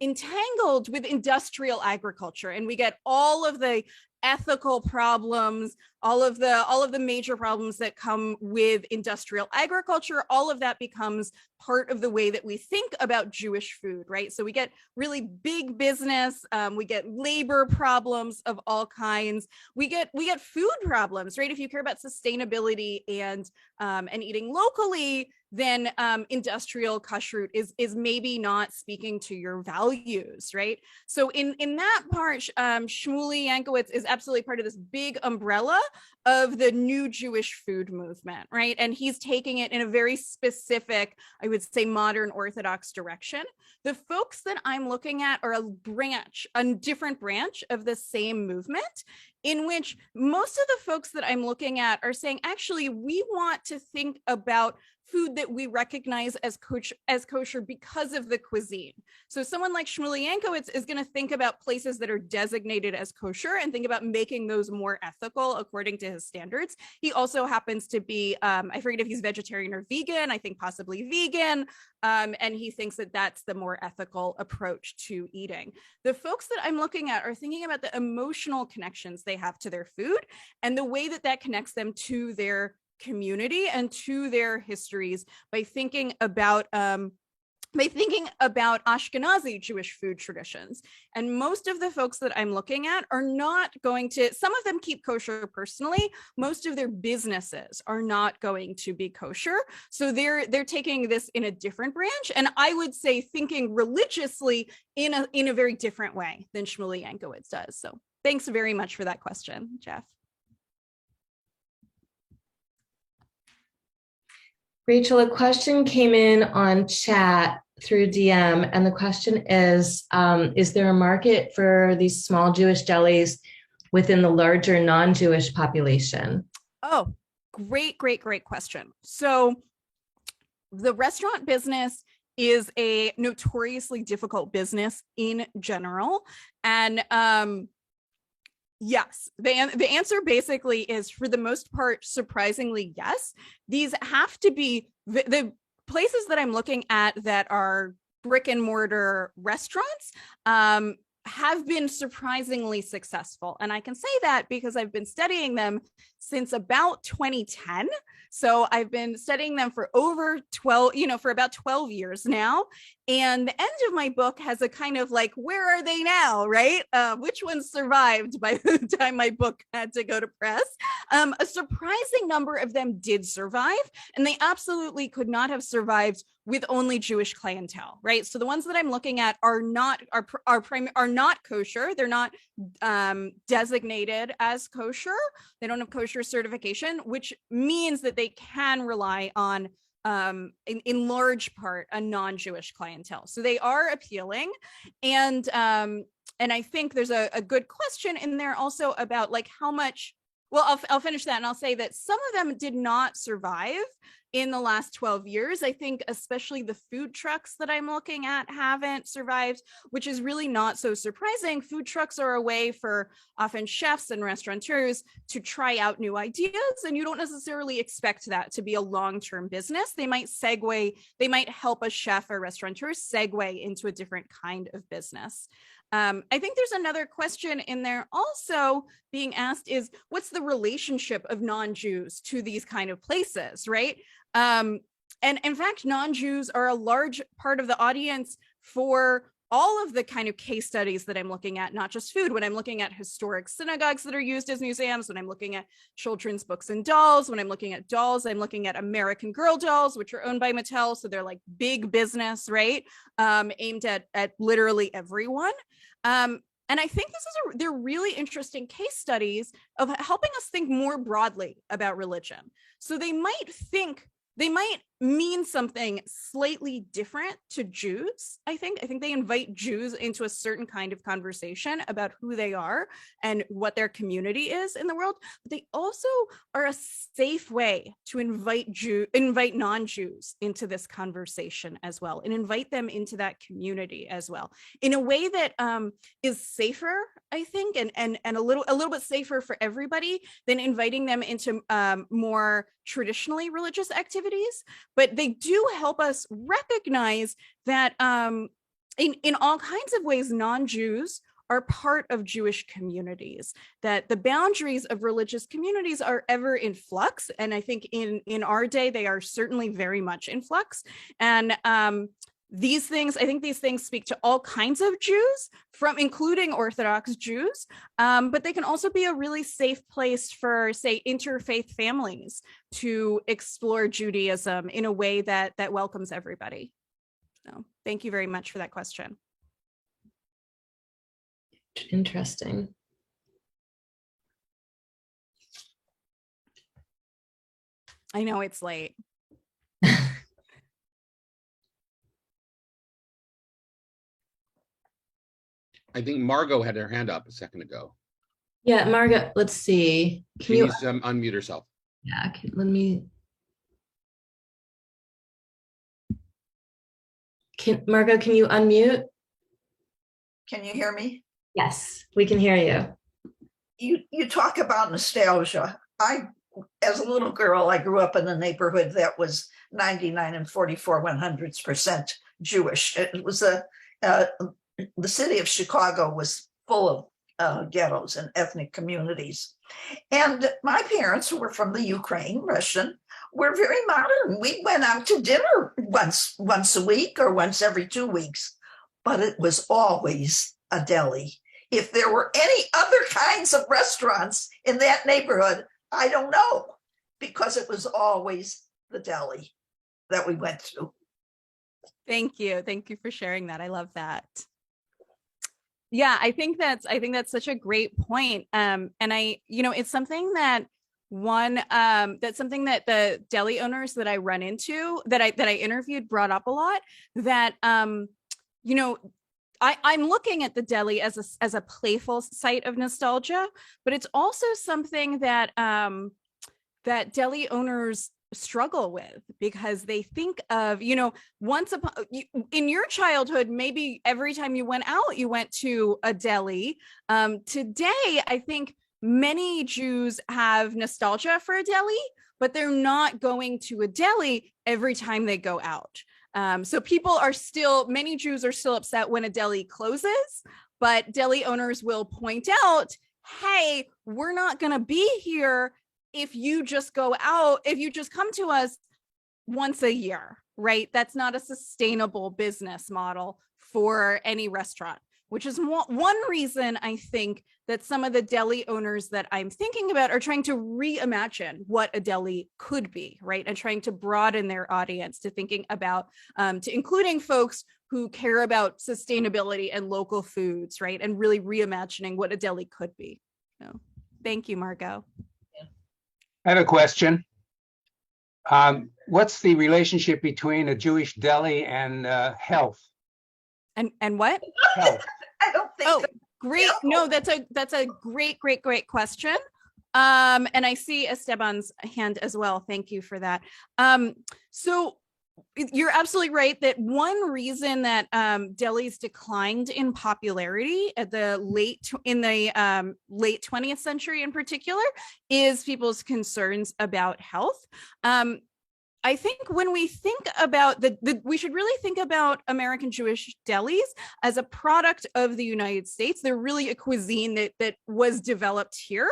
entangled with industrial agriculture, and we get all of the ethical problems, all of the major problems that come with industrial agriculture. All of that becomes part of the way that we think about Jewish food, right? So we get really big business, we get labor problems of all kinds, we get food problems, right? If you care about sustainability and eating locally, then industrial kashrut is maybe not speaking to your values, right? So in that part, Shmuley Yankowitz is absolutely part of this big umbrella of the new Jewish food movement, right? And he's taking it in a very specific, I would say, modern Orthodox direction. The folks that I'm looking at are a different branch of the same movement, in which most of the folks that I'm looking at are saying, actually, we want to think about food that we recognize as kosher because of the cuisine. So someone like Shmuley Yankowitz is going to think about places that are designated as kosher and think about making those more ethical according to his standards. He also happens to be, I forget if he's vegetarian or vegan, I think possibly vegan, and he thinks that that's the more ethical approach to eating. The folks that I'm looking at are thinking about the emotional connections they have to their food and the way that that connects them to their community and to their histories by thinking about Ashkenazi Jewish food traditions. And most of the folks that I'm looking at are not going to, some of them keep kosher personally, most of their businesses are not going to be kosher. So they're taking this in a different branch, and I would say thinking religiously in a very different way than Shmuley Yankowitz does. So thanks very much for that question, Jeff. Rachel, a question came in on chat through DM, and the question is there a market for these small Jewish delis within the larger non-Jewish population? Oh, great question. So the restaurant business is a notoriously difficult business in general. And yes, the answer basically is, for the most part, surprisingly, yes. These have to be the places that I'm looking at that are brick and mortar restaurants, have been surprisingly successful. And I can say that because I've been studying them since about 2010. So I've been studying them for over 12, for about 12 years now. And the end of my book has a kind of like, where are they now, right? Which ones survived by the time my book had to go to press? A surprising number of them did survive, and they absolutely could not have survived with only Jewish clientele, right? So the ones that I'm looking at are not kosher. They're not designated as kosher. They don't have kosher certification, which means that they can rely on in large part a non-Jewish clientele. So they are appealing, and I think there's a good question in there also about like how much. Well, I'll finish that, and I'll say that some of them did not survive in the last 12 years. I think especially the food trucks that I'm looking at haven't survived, which is really not so surprising. Food trucks are a way for often chefs and restaurateurs to try out new ideas, and you don't necessarily expect that to be a long-term business. They might help a chef or restaurateur segue into a different kind of business. I think there's another question in there also being asked is, what's the relationship of non-Jews to these kind of places, right? And in fact, non-Jews are a large part of the audience for all of the kind of case studies that I'm looking at, not just food. When I'm looking at historic synagogues that are used as museums, when I'm looking at children's books and dolls, when I'm looking at dolls, I'm looking at American Girl dolls, which are owned by Mattel. So they're like big business, right? Aimed at literally everyone. And I think they're really interesting case studies of helping us think more broadly about religion. So they might mean something slightly different to Jews. I think they invite Jews into a certain kind of conversation about who they are and what their community is in the world. But they also are a safe way to invite non-Jews into this conversation as well, and invite them into that community as well in a way that is safer, I think, and a little bit safer for everybody than inviting them into more traditionally religious activities. But they do help us recognize that in all kinds of ways, non-Jews are part of Jewish communities, that the boundaries of religious communities are ever in flux. And I think in our day, they are certainly very much in flux. And these things speak to all kinds of Jews, including Orthodox Jews, but they can also be a really safe place for, say, interfaith families to explore Judaism in a way that welcomes everybody. So thank you very much for that question. Interesting. I know it's late. I think Margot had her hand up a second ago. Yeah, Margot, let's see. She needs to unmute herself. Yeah, let me. Margot, can you unmute? Can you hear me? Yes, we can hear you. You talk about nostalgia. As a little girl, I grew up in a neighborhood that was 99 and 44/100% Jewish. It was the city of Chicago was full of ghettos and ethnic communities. And my parents, who were from the Ukraine, Russian, were very modern. We went out to dinner once a week or once every 2 weeks, but it was always a deli. If there were any other kinds of restaurants in that neighborhood, I don't know, because it was always the deli that we went to. Thank you. Thank you for sharing that. I love that. Yeah, I think that's such a great point. And it's something that that's something that the deli owners that I run into, that I interviewed, brought up a lot, that I'm looking at the deli as a playful site of nostalgia, but it's also something that that deli owners struggle with, because they think of, once upon in your childhood, maybe every time you went out, you went to a deli. Today, I think many Jews have nostalgia for a deli, but they're not going to a deli every time they go out. So many Jews are still upset when a deli closes, but deli owners will point out, hey, we're not going to be here if you just come to us once a year, right? That's not a sustainable business model for any restaurant, which is one reason I think that some of the deli owners that I'm thinking about are trying to reimagine what a deli could be, right? And trying to broaden their audience to thinking about, to including folks who care about sustainability and local foods, right? And really reimagining what a deli could be. So thank you, Margot. I have a question. What's the relationship between a Jewish deli and health? And what? Health. I don't think. Oh, great. No, that's a great question. And I see Esteban's hand as well. Thank you for that. So you're absolutely right that one reason that delis declined in popularity at the late 20th century in particular is people's concerns about health. I think when we think about we should really think about American Jewish delis as a product of the United States. They're really a cuisine that was developed here,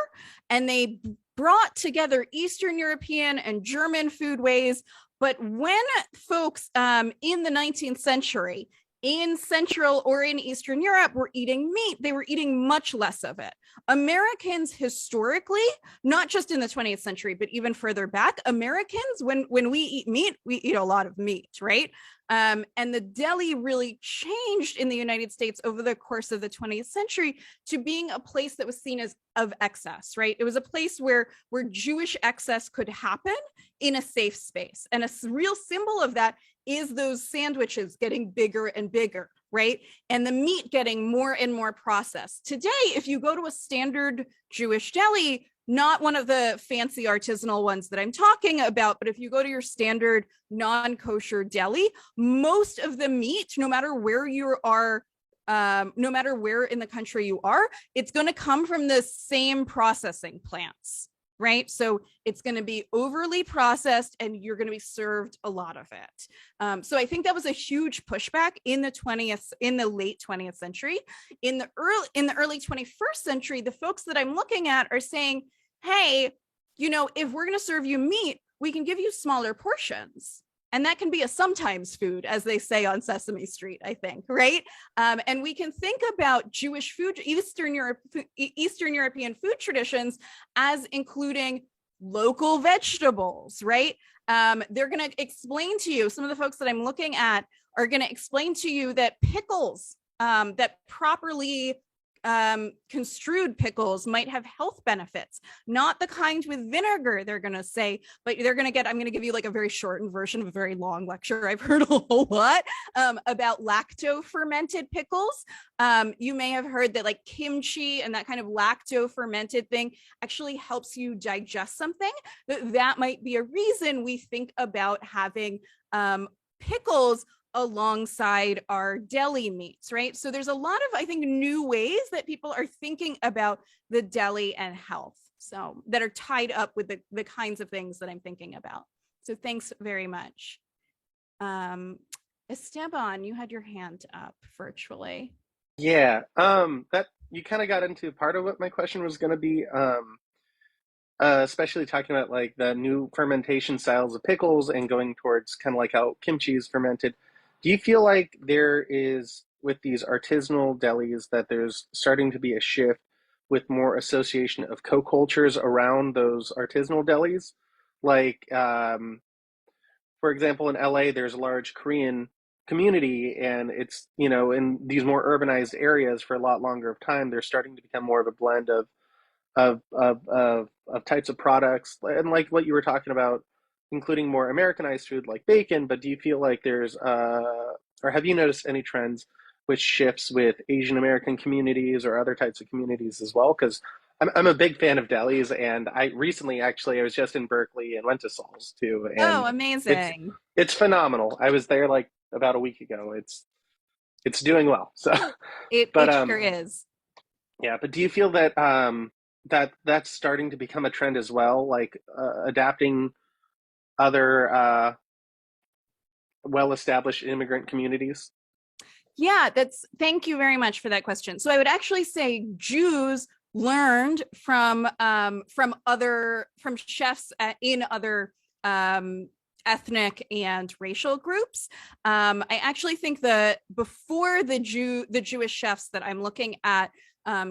and they brought together Eastern European and German foodways. But when folks in the 19th century in Central or in Eastern Europe were eating meat, they were eating much less of it. Americans historically, not just in the 20th century, but even further back, Americans, when we eat meat, we eat a lot of meat, right? And the deli really changed in the United States over the course of the 20th century to being a place that was seen as of excess, right? It was a place where Jewish excess could happen in a safe space. And a real symbol of that is those sandwiches getting bigger and bigger, right? And the meat getting more and more processed. Today, if you go to a standard Jewish deli, not one of the fancy artisanal ones that I'm talking about, but if you go to your standard non-kosher deli, most of the meat, no matter where you are, no matter where in the country you are, it's going to come from the same processing plants, right? So it's going to be overly processed and you're going to be served a lot of it. So I think that was a huge pushback in the late 20th century. In the early 21st century, the folks that I'm looking at are saying, hey, if we're going to serve you meat, we can give you smaller portions. And that can be a sometimes food, as they say on Sesame Street, I think, right? And we can think about Jewish food, Eastern European food traditions as including local vegetables, right? They're going to explain to you, some of the folks that I'm looking at are going to explain to you that pickles, that properly construed pickles might have health benefits, not the kind with vinegar, they're going to say, but I'm going to give you like a very shortened version of a very long lecture I've heard a whole lot about lacto fermented pickles. You may have heard that like kimchi and that kind of lacto fermented thing actually helps you digest something. That might be a reason we think about having pickles alongside our deli meats, right? So there's a lot of, I think, new ways that people are thinking about the deli and health, so that are tied up with the kinds of things that I'm thinking about. So thanks very much. Esteban, you had your hand up virtually. Yeah, that you kind of got into part of what my question was going to be, especially talking about like the new fermentation styles of pickles and going towards kind of like how kimchi is fermented. Do you feel like there is, with these artisanal delis, that there's starting to be a shift with more association of co-cultures around those artisanal delis? Like, for example, in LA, there's a large Korean community, and it's, in these more urbanized areas for a lot longer of time, they're starting to become more of a blend of types of products, and like what you were talking about, including more Americanized food like bacon. But do you feel like there's or have you noticed any trends which shifts with Asian American communities or other types of communities as well? Because I'm a big fan of delis, and I recently I was just in Berkeley and went to Saul's too. And amazing! It's phenomenal. I was there like about a week ago. It's doing well. So it sure is. Yeah, but do you feel that that's starting to become a trend as well, like adapting other well-established immigrant communities? Yeah, thank you very much for that question. So I would actually say Jews learned from chefs in other ethnic and racial groups. I actually think that before the Jewish chefs that I'm looking at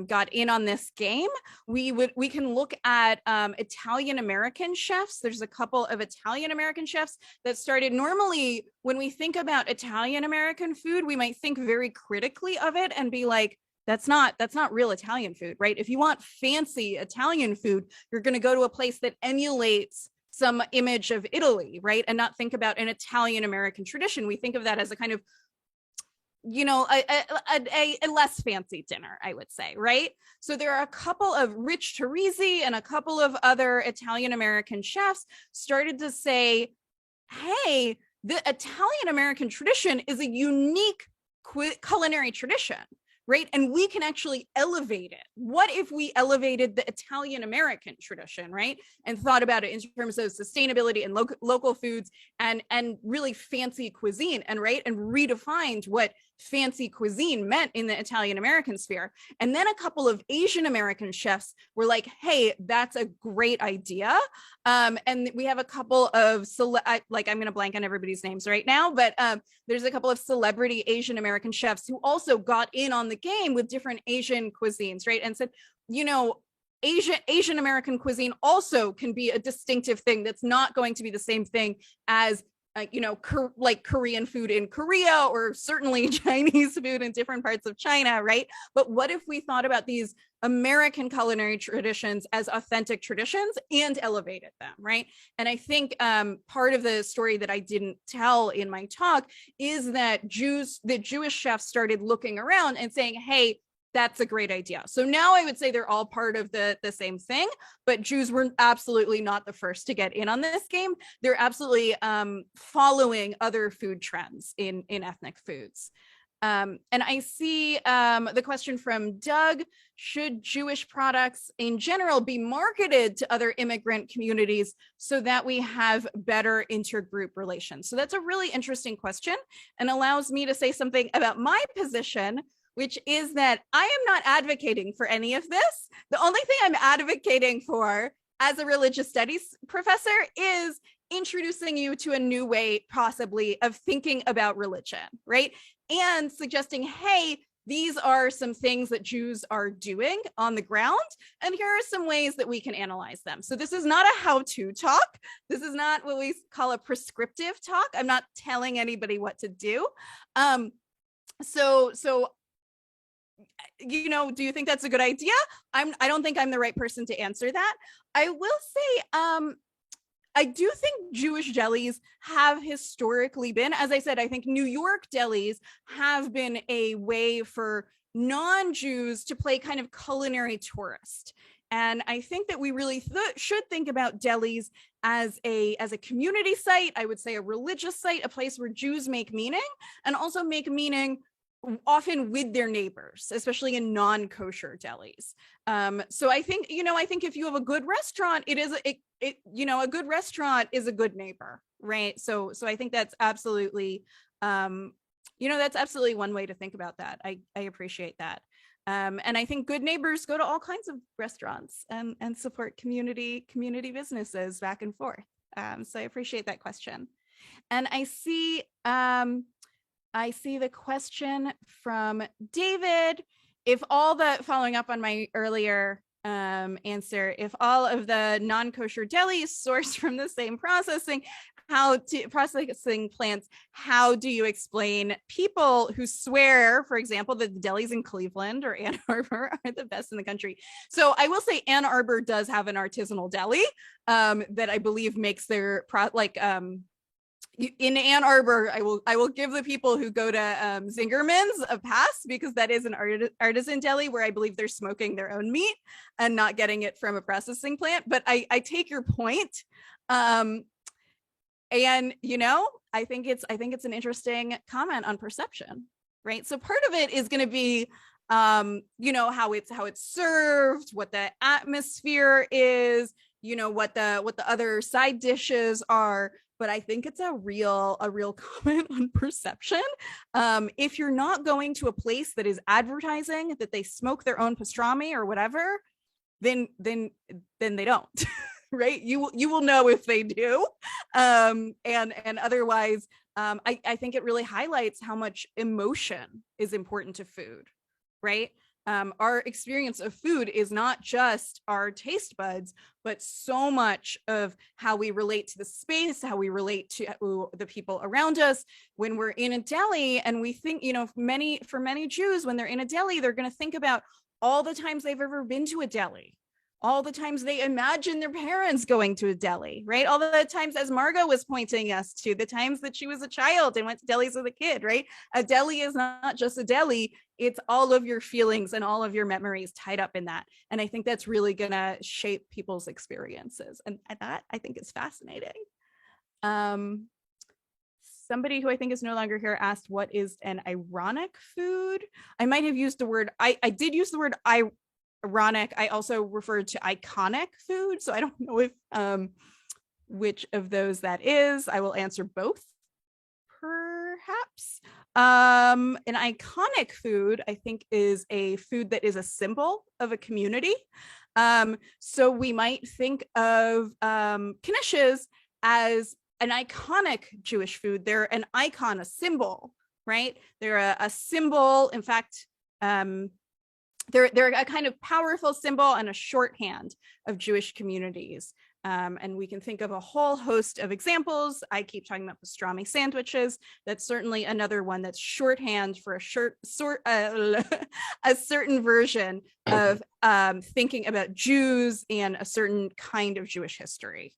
got in on this game, we can look at Italian American chefs. There's a couple of Italian American chefs that started. Normally, when we think about Italian American food, we might think very critically of it and be like, that's not real Italian food, right? If you want fancy Italian food, you're going to go to a place that emulates some image of Italy, right? And not think about an Italian American tradition. We think of that as a kind of, a less fancy dinner, I would say, right? So there are a couple of Rich Teresi and a couple of other Italian American chefs started to say, hey, the Italian American tradition is a unique culinary tradition, right? And we can actually elevate it. What if we elevated the Italian American tradition, right? And thought about it in terms of sustainability and local foods and really fancy cuisine, and redefined what fancy cuisine meant in the Italian American sphere. And then a couple of Asian American chefs were like, hey, that's a great idea. And we have a couple of I'm going to blank on everybody's names right now, but there's a couple of celebrity Asian American chefs who also got in on the game with different Asian cuisines, right? And said, Asian American cuisine also can be a distinctive thing that's not going to be the same thing as Korean food in Korea, or certainly Chinese food in different parts of China, right? But what if we thought about these American culinary traditions as authentic traditions and elevated them, right? And I think part of the story that I didn't tell in my talk is that the Jewish chefs started looking around and saying, hey, that's a great idea. So now I would say they're all part of the same thing, but Jews were absolutely not the first to get in on this game. They're absolutely following other food trends in ethnic foods. And I see the question from Doug, should Jewish products in general be marketed to other immigrant communities so that we have better intergroup relations? So that's a really interesting question and allows me to say something about my position, which is that I am not advocating for any of this. The only thing I'm advocating for as a religious studies professor is introducing you to a new way, possibly, of thinking about religion, right? And suggesting, hey, these are some things that Jews are doing on the ground, and here are some ways that we can analyze them. So this is not a how-to talk. This is not what we call a prescriptive talk. I'm not telling anybody what to do. So do you think that's a good idea? I don't think I'm the right person to answer that. I will say, I do think Jewish delis have historically been, as I said, I think New York delis have been a way for non-Jews to play kind of culinary tourist. And I think that we really should think about delis as a community site, I would say a religious site, a place where Jews make meaning, and also make meaning often with their neighbors, especially in non-kosher delis. So I think, if you have a good restaurant, a good restaurant is a good neighbor, right? So I think that's absolutely, that's absolutely one way to think about that. I appreciate that. And I think good neighbors go to all kinds of restaurants and support community businesses back and forth. So I appreciate that question. And I see the question from David. Following up on my earlier answer, if all of the non-kosher delis source from the same processing plants, how do you explain people who swear, for example, that the delis in Cleveland or Ann Arbor are the best in the country? So I will say Ann Arbor does have an artisanal deli that I believe makes their in Ann Arbor, I will give the people who go to Zingerman's a pass, because that is an artisan deli where I believe they're smoking their own meat and not getting it from a processing plant. But I take your point, and I think it's an interesting comment on perception, right? So part of it is going to be how it's served, what the atmosphere is, what the other side dishes are. but I think it's a real comment on perception. If you're not going to a place that is advertising that they smoke their own pastrami or whatever, then they don't. Right? You will know if they do. And otherwise, I think it really highlights how much emotion is important to food, right? Our experience of food is not just our taste buds, but so much of how we relate to the space, how we relate to the people around us. When we're in a deli and we think, for many Jews, when they're in a deli, they're going to think about all the times they've ever been to a deli, all the times they imagine their parents going to a deli, right? All the times, as Margot was pointing us to, the times that she was a child and went to delis as a kid, right? A deli is not just a deli, it's all of your feelings and all of your memories tied up in that. And I think that's really gonna shape people's experiences. And that, I think, is fascinating. Somebody who I think is no longer here asked, what is an ironic food? I might have used the word, I did use the word ironic. I also referred to iconic food. So I don't know if which of those that is. I will answer both, perhaps. An iconic food, I think, is a food that is a symbol of a community. So we might think of knishes as an iconic Jewish food. They're an icon, a symbol, right? They're a symbol. In fact, they're a kind of powerful symbol and a shorthand of Jewish communities. And we can think of a whole host of examples. I keep talking about pastrami sandwiches. That's certainly another one that's shorthand for a certain version of thinking about Jews and a certain kind of Jewish history.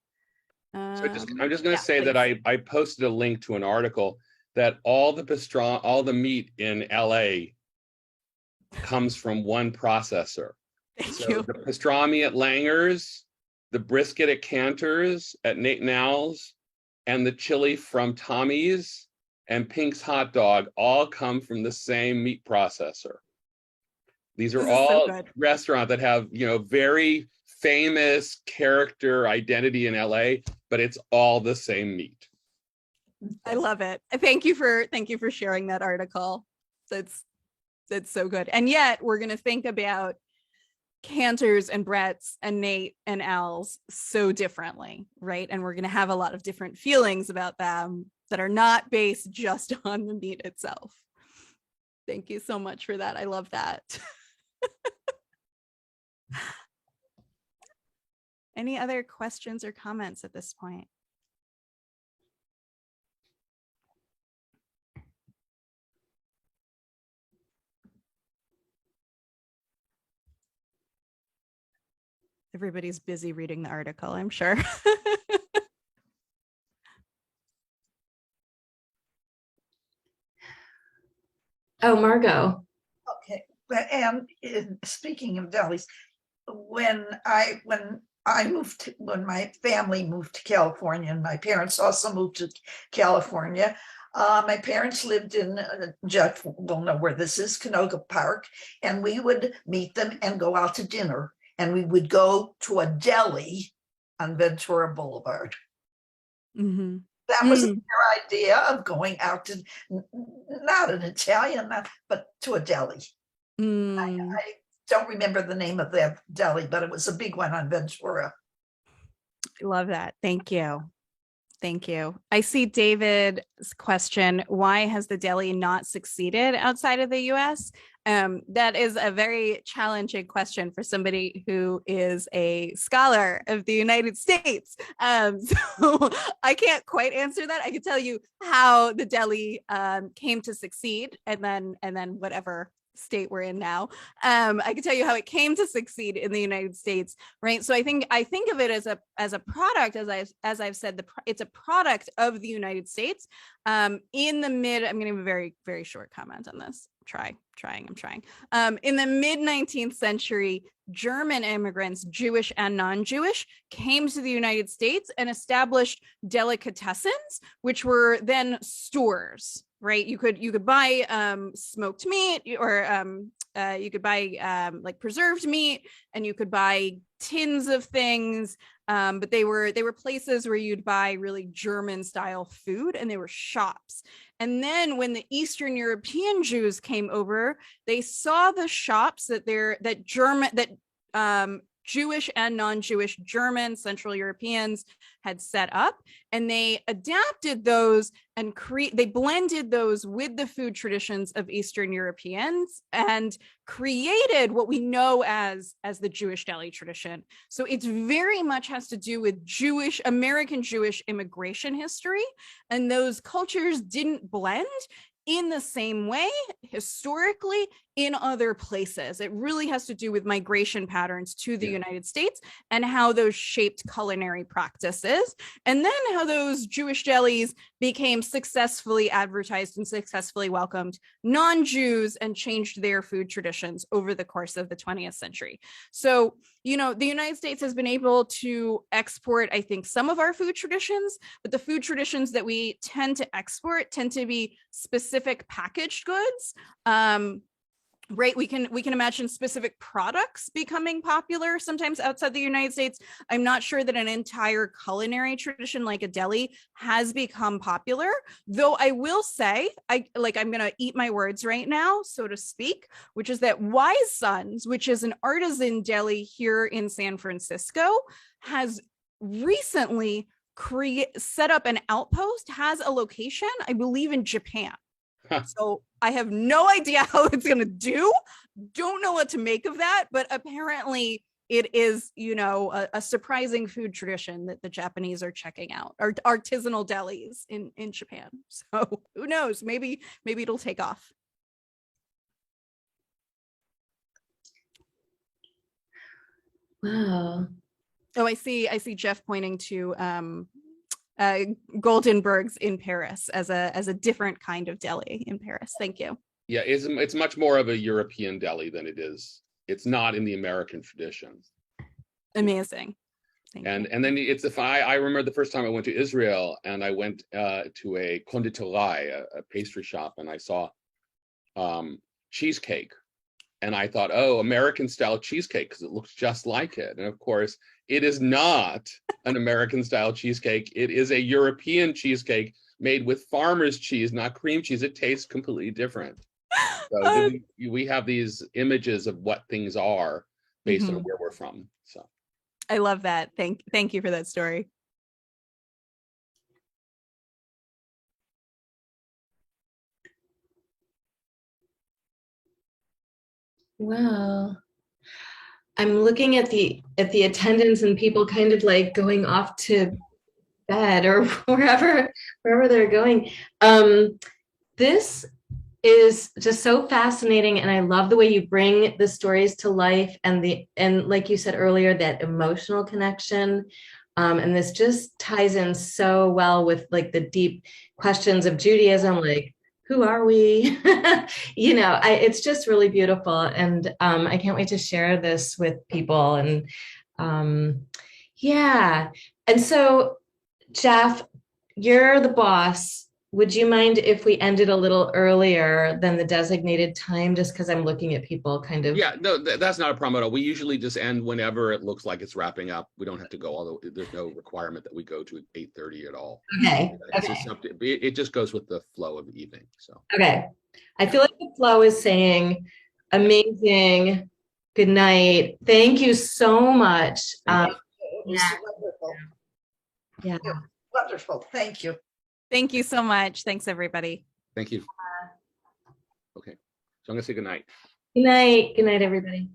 I'm just going to say that I posted a link to an article that all the meat in LA comes from one processor. Thank you. The pastrami at Langer's, the brisket at Cantor's, at Nate and Al's, and the chili from Tommy's and Pink's Hot Dog all come from the same meat processor. These are all restaurants that have, very famous character identity in LA, but it's all the same meat. I love it. Thank you for sharing that article. That's so good. And yet we're going to think about Cantor's and Brett's and Nate and Al's so differently, right? And we're going to have a lot of different feelings about them that are not based just on the meat itself. Thank you so much for that. I love that. Any other questions or comments at this point? Everybody's busy reading the article, I'm sure. Oh, Margot. Okay, and speaking of delis, when my family moved to California, and my parents also moved to California, my parents lived in Jeff will know where this is, Canoga Park, and we would meet them and go out to dinner, and we would go to a deli on Ventura Boulevard. Mm-hmm. That was their idea of going out to not an Italian, but to a deli. I don't remember the name of that deli, but it was a big one on Ventura. Love that. Thank you. Thank you. I see David's question, why has the deli not succeeded outside of the US? That is a very challenging question for somebody who is a scholar of the United States. So I can't quite answer that. I can tell you how the deli came to succeed, and then whatever state we're in now. I can tell you how it came to succeed in the United States, right? So I think of it as a product, as I've said, it's a product of the United States. I'm going to give a very, very short comment on this. I'm trying. In the mid-19th century, German immigrants, Jewish and non-Jewish, came to the United States and established delicatessens, which were then stores, right? You could buy smoked meat, or you could buy like preserved meat, and you could buy tins of things. but they were places where you'd buy really German style food, and they were shops. And then when the Eastern European Jews came over, they saw the shops that Jewish and non-Jewish German Central Europeans had set up, and they adapted those and they blended those with the food traditions of Eastern Europeans and created what we know as the Jewish deli tradition. So it's very much has to do with American Jewish immigration history, and those cultures didn't blend in the same way historically in other places. It really has to do with migration patterns to the United States and how those shaped culinary practices, and then how those Jewish delis became successfully advertised and successfully welcomed non-Jews and changed their food traditions over the course of the 20th century. So, the United States has been able to export, I think, some of our food traditions, but the food traditions that we tend to export tend to be specific packaged goods. Right, we can imagine specific products becoming popular sometimes outside the United States. I'm not sure that an entire culinary tradition like a deli has become popular, though I will say, I'm gonna eat my words right now, so to speak, which is that Wise Sons, which is an artisan deli here in San Francisco, has recently set up an outpost, has a location, I believe, in Japan. So I have no idea how it's going to do. Don't know what to make of that, but apparently it is, a surprising food tradition that the Japanese are checking out, or artisanal delis in Japan. So who knows? Maybe it'll take off. Wow. Oh, I see Jeff pointing to Goldenberg's in Paris as a different kind of deli in Paris. Thank you. Yeah, it's much more of a European deli than it is. It's not in the American tradition. Amazing. And then I remember the first time I went to Israel, and I went to a conditorei, a pastry shop, and I saw cheesecake. And I thought, oh, American style cheesecake, because it looks just like it. And of course, it is not an American style cheesecake. It is a European cheesecake made with farmer's cheese, not cream cheese. It tastes completely different. So we have these images of what things are based on where we're from. So I love that. Thank you for that story. Wow. I'm looking at the attendance and people kind of like going off to bed or wherever they're going. This is just so fascinating, and I love the way you bring the stories to life, and like you said earlier, that emotional connection. And this just ties in so well with like the deep questions of Judaism, like who are we? It's just really beautiful, and I can't wait to share this with people. And and so Jeff, you're the boss. Would you mind if we ended a little earlier than the designated time, just because I'm looking at people kind of? Yeah, no, that's not a problem at all. We usually just end whenever it looks like it's wrapping up. We don't have to go all the way. There's no requirement that we go to 8:30 at all. Okay. It just goes with the flow of the evening. So okay. I feel like the flow is saying amazing. Good night. Thank you so much. It was wonderful. Yeah. Wonderful. Thank you. Thank you so much. Thanks, everybody. thank you. Okay, so I'm gonna say good night. Good night. Good night, everybody.